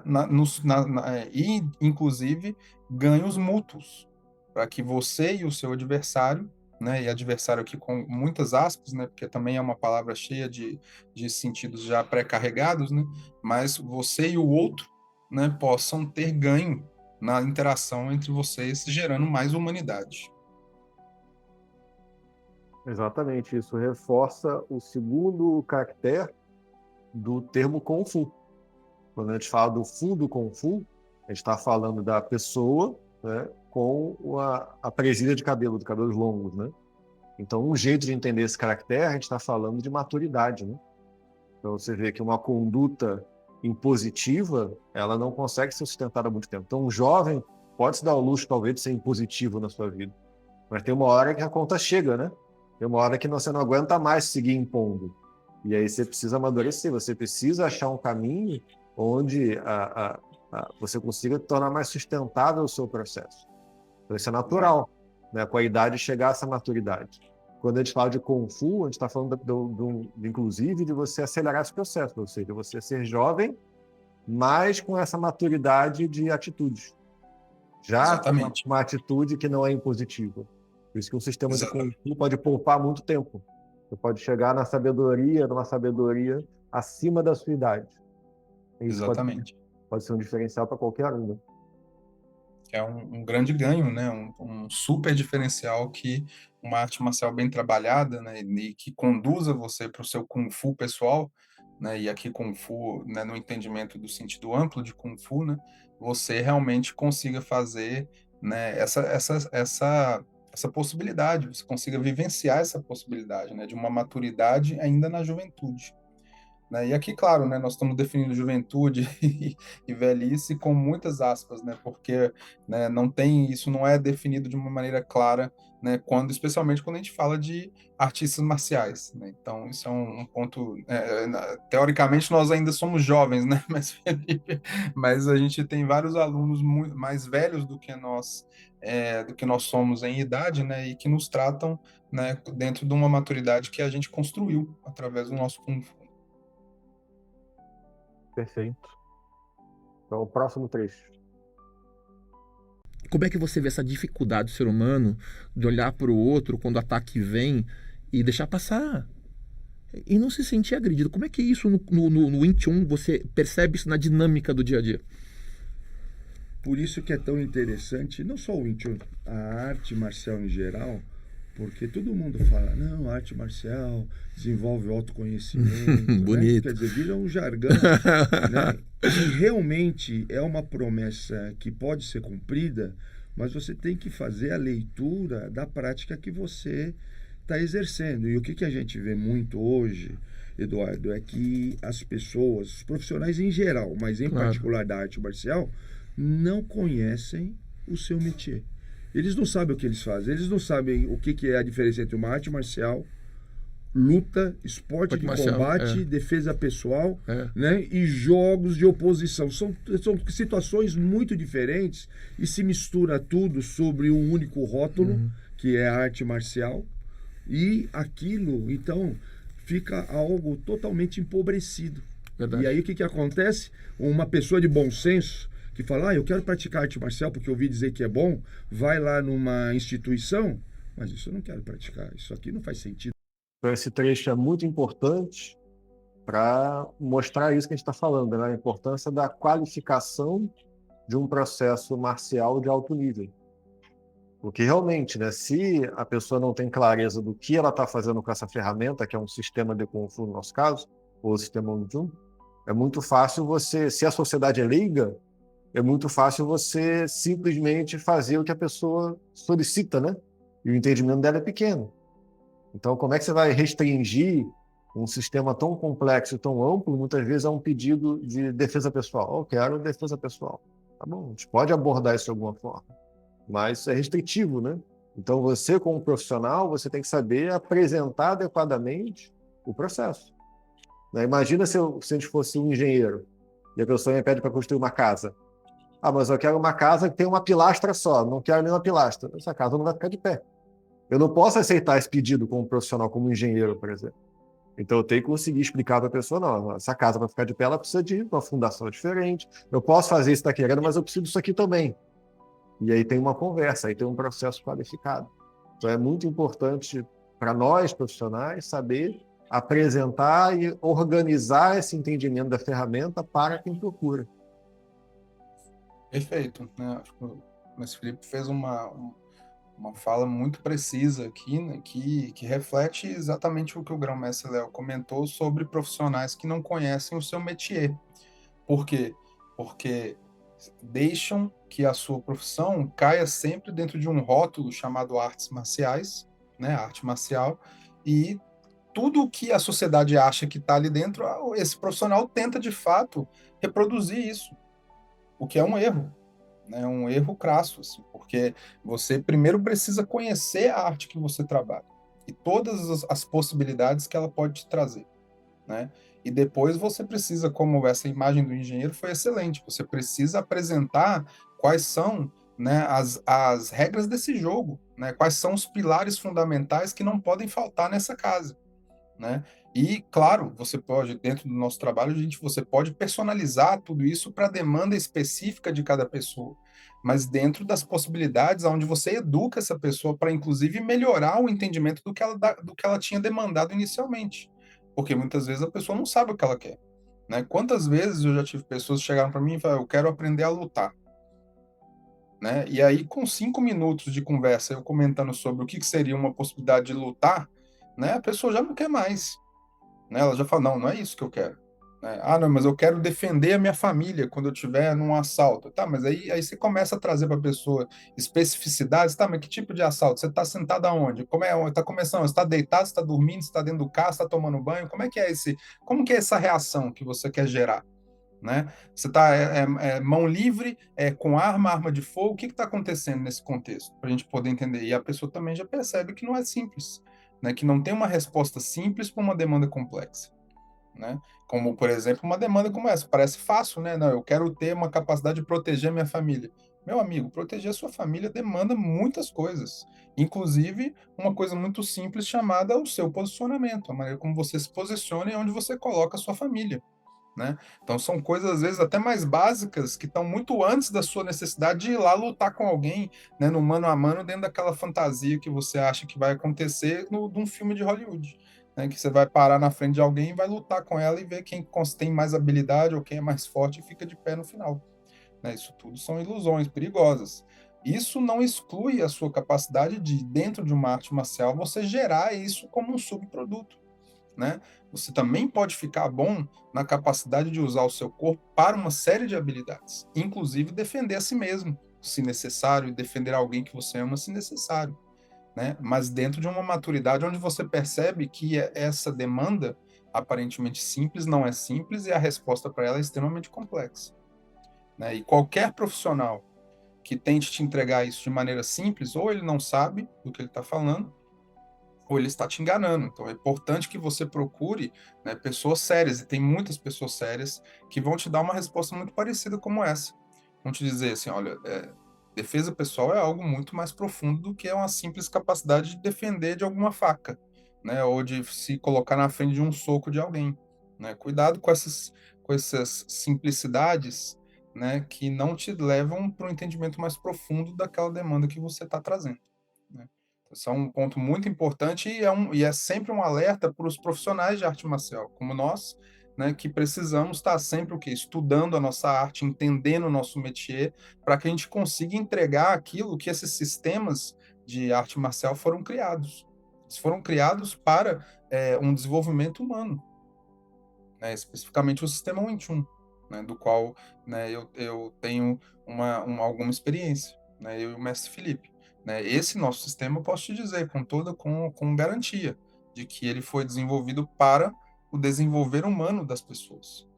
E, inclusive, ganhos mútuos, para que você e o seu adversário, né? E adversário aqui com muitas aspas, né? Porque também é uma palavra cheia de sentidos já pré-carregados, né? Mas você e o outro, né? Possam ter ganho na interação entre vocês, gerando mais humanidade. Exatamente, isso reforça o segundo caractere do termo Kung Fu. Quando a gente fala do Fu do Kung Fu, a gente está falando da pessoa, né, com a presilha de cabelo, de cabelos longos, né? Então, um jeito de entender esse caractere, a gente está falando de maturidade, né? Então, você vê que uma conduta impositiva, ela não consegue ser sustentada há muito tempo. Então, um jovem pode se dar o luxo, talvez, de ser impositivo na sua vida. Mas tem uma hora que a conta chega, né? Tem uma hora que você não aguenta mais seguir impondo. E aí você precisa amadurecer, você precisa achar um caminho onde você consiga tornar mais sustentável o seu processo. Então, isso é natural, né? Com a idade chegar a essa maturidade. Quando a gente fala de Kung Fu, a gente está falando, inclusive, de você acelerar esse processo, ou seja, você ser jovem, mas com essa maturidade de atitudes. Já com uma atitude que não é impositiva. Por isso que um sistema de Kung Fu pode poupar muito tempo. Você pode chegar numa sabedoria acima da sua idade. Isso pode ser um diferencial para qualquer um. Né? É um grande ganho, né? Um super diferencial que uma arte marcial bem trabalhada, né? E que conduza você para o seu Kung Fu pessoal, né? E aqui Kung Fu, né? No entendimento do sentido amplo de Kung Fu, né? Você realmente consiga fazer, né? Essa possibilidade, você consiga vivenciar essa possibilidade, né? De uma maturidade ainda na juventude. Né? E aqui, claro, né, nós estamos definindo juventude e velhice com muitas aspas, né, porque, né, isso não é definido de uma maneira clara, né, especialmente quando a gente fala de artistas marciais. Né? Então, isso é um ponto. Teoricamente, nós ainda somos jovens, né, mas a gente tem vários alunos muito mais velhos do que nós somos em idade, né, e que nos tratam, né, dentro de uma maturidade que a gente construiu através do nosso Kung Fu. Perfeito. Então, o próximo trecho. Como é que você vê essa dificuldade do ser humano de olhar para o outro quando o ataque vem e deixar passar? E não se sentir agredido. Como é que isso no Wing Chun você percebe isso na dinâmica do dia a dia? Por isso que é tão interessante, não só o Wing Chun, a arte marcial em geral, porque todo mundo fala, não, arte marcial desenvolve autoconhecimento. Bonito. Né? Quer dizer, vira um jargão. Né? E realmente é uma promessa que pode ser cumprida, mas você tem que fazer a leitura da prática que você está exercendo. E o que a gente vê muito hoje, Eduardo, é que as pessoas, os profissionais em geral, mas em particular da arte marcial, não conhecem o seu métier. Eles não sabem o que eles fazem, eles não sabem o que é a diferença entre uma arte marcial, luta, esporte de combate, defesa pessoal, né, e jogos de oposição. São situações muito diferentes e se mistura tudo sobre um único rótulo, que é a arte marcial, e aquilo, então, fica algo totalmente empobrecido. Verdade. E aí o que acontece? Uma pessoa de bom senso que fala, eu quero praticar arte marcial porque eu ouvi dizer que é bom, vai lá numa instituição, mas isso eu não quero praticar, isso aqui não faz sentido. Então, esse trecho é muito importante para mostrar isso que a gente está falando, né? A importância da qualificação de um processo marcial de alto nível. Porque realmente, né, se a pessoa não tem clareza do que ela está fazendo com essa ferramenta, que é um sistema de Kung Fu no nosso caso, ou o sistema Wing Chun, é muito fácil se a sociedade é leiga, é muito fácil você simplesmente fazer o que a pessoa solicita, né? E o entendimento dela é pequeno. Então, como é que você vai restringir um sistema tão complexo e tão amplo, muitas vezes a um pedido de defesa pessoal? Eu quero defesa pessoal. Tá bom, a gente pode abordar isso de alguma forma, mas é restritivo, né? Então, você, como profissional, você tem que saber apresentar adequadamente o processo. Né? Imagina se a gente fosse um engenheiro. e a pessoa me pede para construir uma casa. Ah, mas eu quero uma casa que tem uma pilastra só, não quero nenhuma pilastra. Essa casa não vai ficar de pé. Eu não posso aceitar esse pedido como profissional, como engenheiro, por exemplo. Então eu tenho que conseguir explicar para a pessoa, não, essa casa para ficar de pé, ela precisa de uma fundação diferente. Eu posso fazer isso que está querendo, mas eu preciso disso aqui também. E aí tem uma conversa, aí tem um processo qualificado. Então é muito importante para nós, profissionais, saber apresentar e organizar esse entendimento da ferramenta para quem procura. Perfeito, né? Acho que o Mestre Felipe fez uma fala muito precisa aqui, né, que reflete exatamente o que o Grão-Mestre Léo comentou sobre profissionais que não conhecem o seu métier. Por quê? Porque deixam que a sua profissão caia sempre dentro de um rótulo chamado artes marciais, né, arte marcial, e tudo o que a sociedade acha que está ali dentro, esse profissional tenta de fato reproduzir isso, o que é um erro, né, um erro crasso, assim, porque você primeiro precisa conhecer a arte que você trabalha e todas as possibilidades que ela pode te trazer, né? E depois você precisa, como essa imagem do engenheiro foi excelente, você precisa apresentar quais são, né, as regras desse jogo, né? Quais são os pilares fundamentais que não podem faltar nessa casa, né? E, claro, você pode, dentro do nosso trabalho, você pode personalizar tudo isso para a demanda específica de cada pessoa, mas dentro das possibilidades onde você educa essa pessoa para, inclusive, melhorar o entendimento do que ela tinha demandado inicialmente. Porque muitas vezes a pessoa não sabe o que ela quer, né? Quantas vezes eu já tive pessoas que chegaram para mim e falaram, eu quero aprender a lutar, né? E aí, com 5 minutos de conversa, eu comentando sobre o que seria uma possibilidade de lutar, né? A pessoa já não quer mais, né? Ela já fala, não, não é isso que eu quero. Né? Ah, não, mas eu quero defender a minha família quando eu estiver num assalto. Tá, mas aí você começa a trazer para a pessoa especificidades. Tá, mas que tipo de assalto? Você está sentado aonde? Como é? Está começando? Você está deitado? Você está dormindo? Você está dentro do carro? Você está tomando banho? Como que é essa reação que você quer gerar? Né? Você está mão livre, com arma de fogo? O que está acontecendo nesse contexto? Para a gente poder entender. E a pessoa também já percebe que não é simples, né? Que não tem uma resposta simples para uma demanda complexa. Né? Como, por exemplo, uma demanda como essa. Parece fácil, né? Não, eu quero ter uma capacidade de proteger minha família. Meu amigo, proteger a sua família demanda muitas coisas. Inclusive, uma coisa muito simples chamada o seu posicionamento, a maneira como você se posiciona e onde você coloca a sua família. Né? Então são coisas às vezes até mais básicas que estão muito antes da sua necessidade de ir lá lutar com alguém, né, no mano a mano dentro daquela fantasia que você acha que vai acontecer num filme de Hollywood, né, que você vai parar na frente de alguém e vai lutar com ela e ver quem tem mais habilidade ou quem é mais forte e fica de pé no final, né? Isso tudo são ilusões perigosas. Isso não exclui a sua capacidade de, dentro de uma arte marcial, você gerar isso como um subproduto. Né? Você também pode ficar bom na capacidade de usar o seu corpo para uma série de habilidades, inclusive defender a si mesmo, se necessário, e defender alguém que você ama, se necessário, né? Mas dentro de uma maturidade onde você percebe que essa demanda aparentemente simples não é simples e a resposta para ela é extremamente complexa, né? E qualquer profissional que tente te entregar isso de maneira simples, ou ele não sabe do que ele está falando, ou ele está te enganando. Então é importante que você procure, né, pessoas sérias, e tem muitas pessoas sérias que vão te dar uma resposta muito parecida como essa. Vão te dizer assim, olha, defesa pessoal é algo muito mais profundo do que uma simples capacidade de defender de alguma faca, né, ou de se colocar na frente de um soco de alguém. Né? Cuidado com essas simplicidades, né, que não te levam para um entendimento mais profundo daquela demanda que você está trazendo. Né? Isso é um ponto muito importante e é sempre um alerta para os profissionais de arte marcial, como nós, né, que precisamos estar sempre o quê? Estudando a nossa arte, entendendo o nosso métier, para que a gente consiga entregar aquilo que esses sistemas de arte marcial foram criados. Eles foram criados para um desenvolvimento humano, né, especificamente o sistema Wing Chun, né, do qual, né, eu tenho alguma experiência, né, eu e o mestre Felipe. Né, esse nosso sistema, eu posso te dizer com garantia de que ele foi desenvolvido para o desenvolver humano das pessoas.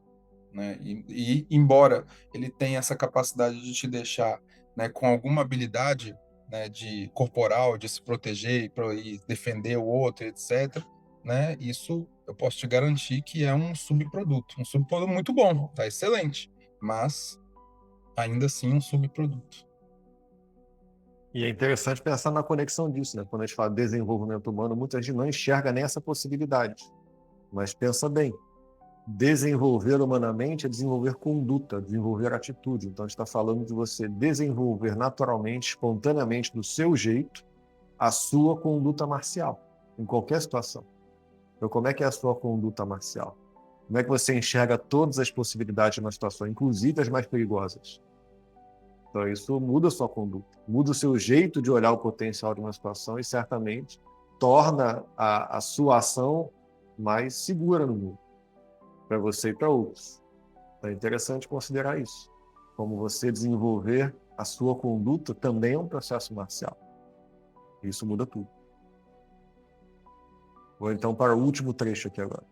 Né, e embora ele tenha essa capacidade de te deixar, né, com alguma habilidade, né, de corporal, de se proteger e defender o outro, etc., né, isso eu posso te garantir que é um subproduto muito bom, tá excelente, mas ainda assim um subproduto. E é interessante pensar na conexão disso, né? Quando a gente fala de desenvolvimento humano, muita gente não enxerga nem essa possibilidade. Mas pensa bem, desenvolver humanamente é desenvolver conduta, desenvolver atitude. Então, a gente está falando de você desenvolver naturalmente, espontaneamente, do seu jeito, a sua conduta marcial, em qualquer situação. Então, como é que é a sua conduta marcial? Como é que você enxerga todas as possibilidades de uma situação, inclusive as mais perigosas? Então, isso muda a sua conduta, muda o seu jeito de olhar o potencial de uma situação e, certamente, torna a sua ação mais segura no mundo, para você e para outros. Então, é interessante considerar isso. Como você desenvolver a sua conduta também é um processo marcial. Isso muda tudo. Vou então para o último trecho aqui agora.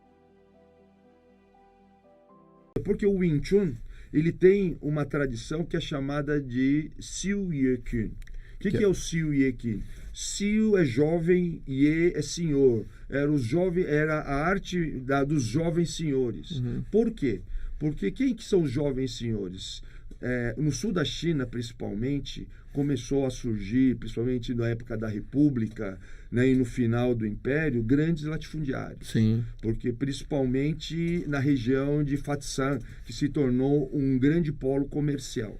Porque o Wing Chun, ele tem uma tradição que é chamada de Siu Ye Kun. O que é o Siu Ye Kun? Siu é jovem, Ye é senhor. Era a arte dos jovens senhores. Uhum. Por quê? Porque quem que são os jovens senhores? No sul da China, principalmente, começou a surgir, principalmente na época da República, né, e no final do Império, grandes latifundiários. Sim. Porque principalmente na região de Fatsan, que se tornou um grande polo comercial.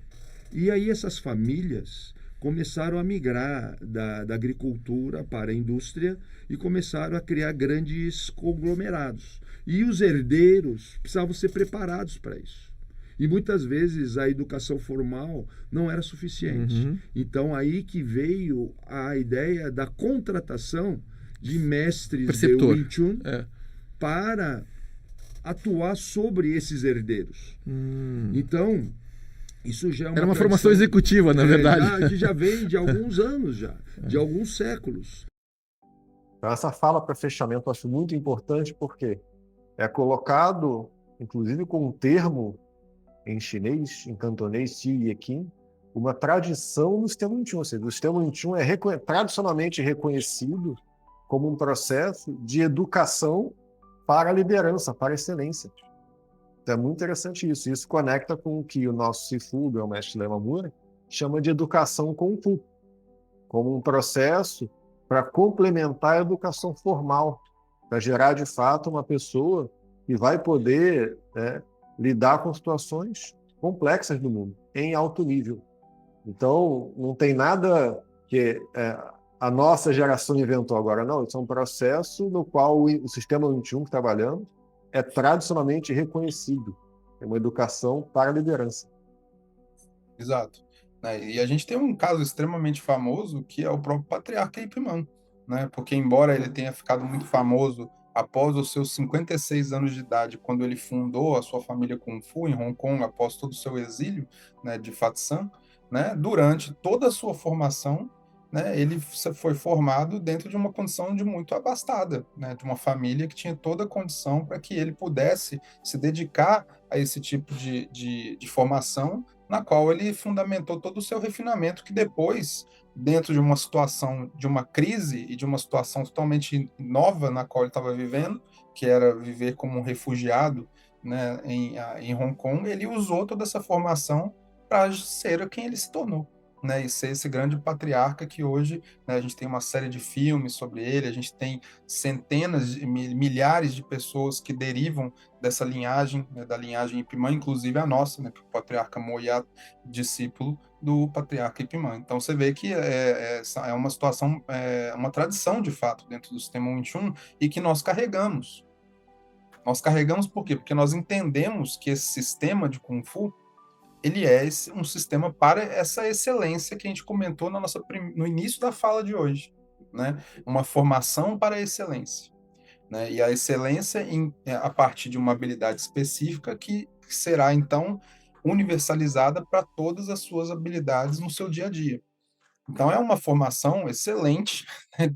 E aí essas famílias começaram a migrar da agricultura para a indústria e começaram a criar grandes conglomerados. E os herdeiros precisavam ser preparados para isso. E muitas vezes a educação formal não era suficiente. Uhum. Então aí que veio a ideia da contratação de mestres Preceptor. de Wing Chun É. para atuar sobre esses herdeiros. Então, isso já é Era uma formação executiva, na verdade. que já vem de alguns anos já, de alguns séculos. Então, essa fala para fechamento eu acho muito importante porque é colocado, inclusive com um termo em chinês, em cantonês, Siu Ye Kin, uma tradição no sistema Wing Chun. Ou seja, o sistema Wing Chun é tradicionalmente reconhecido como um processo de educação para a liderança, para a excelência. Então, é muito interessante isso. Isso conecta com o que o nosso Sifu, o mestre Lemamura, chama de educação Kung Fu, como um processo para complementar a educação formal, para gerar, de fato, uma pessoa que vai poder lidar com situações complexas do mundo, em alto nível. Então, não tem nada que a nossa geração inventou agora, não. Isso é um processo no qual o sistema Wing Chun que trabalhamos é tradicionalmente reconhecido. É uma educação para a liderança. Exato. E a gente tem um caso extremamente famoso, que é o próprio patriarca Ip Man, né? Porque embora ele tenha ficado muito famoso após os seus 56 anos de idade, quando ele fundou a sua família Kung Fu em Hong Kong, após todo o seu exílio, né, de Fatsan, né, durante toda a sua formação, né, ele foi formado dentro de uma condição de muito abastada, né, de uma família que tinha toda a condição para que ele pudesse se dedicar a esse tipo de formação, na qual ele fundamentou todo o seu refinamento, que depois, dentro de uma situação de uma crise e de uma situação totalmente nova na qual ele estava vivendo, que era viver como um refugiado, né, em Hong Kong, ele usou toda essa formação para ser quem ele se tornou, né, e ser esse grande patriarca que hoje, né, a gente tem uma série de filmes sobre ele, a gente tem centenas, milhares de pessoas que derivam dessa linhagem, né, da linhagem Ip Man, inclusive a nossa, né, que o patriarca Moya, discípulo do patriarca Ip Man. Então você vê que é uma situação, uma tradição de fato dentro do sistema Wing Chun e que nós carregamos. Nós carregamos por quê? Porque nós entendemos que esse sistema de Kung Fu ele é um sistema para essa excelência que a gente comentou no início da fala de hoje, né? Uma formação para a excelência, né? E a excelência a partir de uma habilidade específica que será, então, universalizada para todas as suas habilidades no seu dia a dia. Então, é uma formação excelente, né?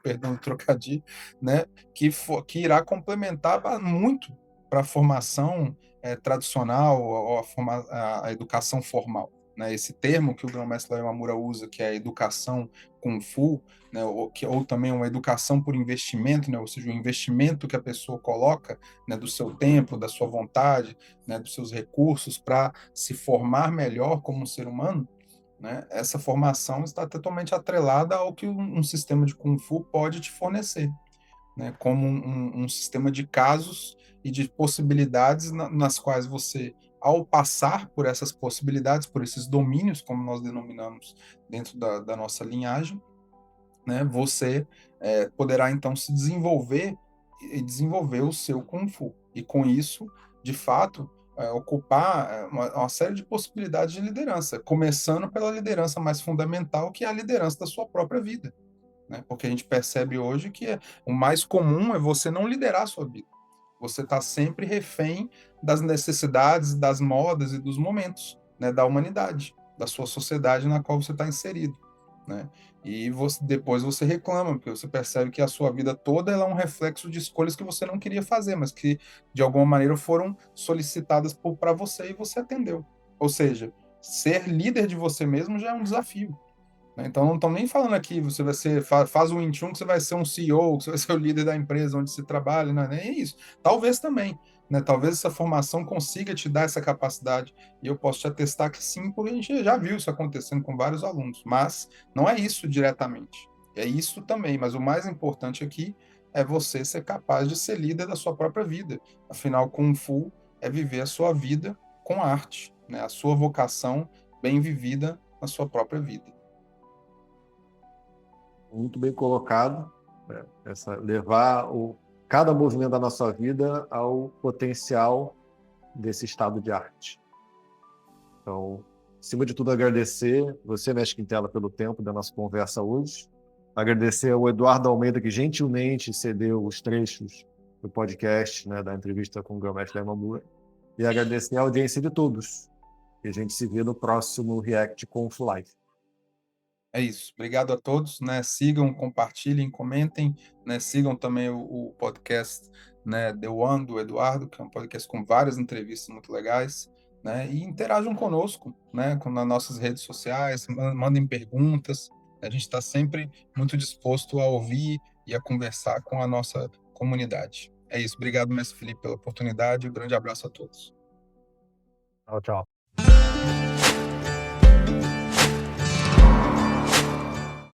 Perdão do trocadilho, né? Que irá complementar muito para a formação tradicional ou a educação formal, né, esse termo que o grão-mestre Yamamura usa, que é a educação Kung Fu, né, ou também uma educação por investimento, né, ou seja, o investimento que a pessoa coloca, né, do seu tempo, da sua vontade, né, dos seus recursos para se formar melhor como um ser humano, né, essa formação está totalmente atrelada ao que um sistema de Kung Fu pode te fornecer, né, como um sistema de casos e de possibilidades nas quais você, ao passar por essas possibilidades, por esses domínios, como nós denominamos dentro da nossa linhagem, né, você poderá então se desenvolver e desenvolver o seu Kung Fu. E com isso, de fato, ocupar uma série de possibilidades de liderança, começando pela liderança mais fundamental, que é a liderança da sua própria vida, né? Porque a gente percebe hoje que o mais comum é você não liderar a sua vida. Você está sempre refém das necessidades, das modas e dos momentos, né, da humanidade, da sua sociedade na qual você está inserido, né? E depois você reclama, porque você percebe que a sua vida toda ela é um reflexo de escolhas que você não queria fazer, mas que de alguma maneira foram solicitadas para você e você atendeu. Ou seja, ser líder de você mesmo já é um desafio, né? Então não estão nem falando aqui, você vai ser, faz o Wing Chun que você vai ser um CEO, que você vai ser o líder da empresa onde se trabalha, não é nem isso. Talvez também, né? Talvez essa formação consiga te dar essa capacidade, e eu posso te atestar que sim, porque a gente já viu isso acontecendo com vários alunos, mas não é isso diretamente, é isso também, mas o mais importante aqui é você ser capaz de ser líder da sua própria vida. Afinal, Kung Fu é viver a sua vida com arte, né? A sua vocação bem vivida na sua própria vida. Muito bem colocado, né? Levar cada movimento da nossa vida ao potencial desse estado de arte. Então, acima de tudo, agradecer você, Mestre Quintela, pelo tempo da nossa conversa hoje. Agradecer ao Eduardo Almeida, que gentilmente cedeu os trechos do podcast, né, da entrevista com o grão-mestre Yamamura. E agradecer a audiência de todos. E a gente se vê no próximo React Conf Live. É isso. Obrigado a todos, né? Sigam, compartilhem, comentem, né? Sigam também o podcast, né, The One, do Eduardo, que é um podcast com várias entrevistas muito legais, né? E interajam conosco, né? Nas nossas redes sociais, mandem perguntas. A gente está sempre muito disposto a ouvir e a conversar com a nossa comunidade. É isso. Obrigado, Mestre Felipe, pela oportunidade. Um grande abraço a todos. Tchau, tchau.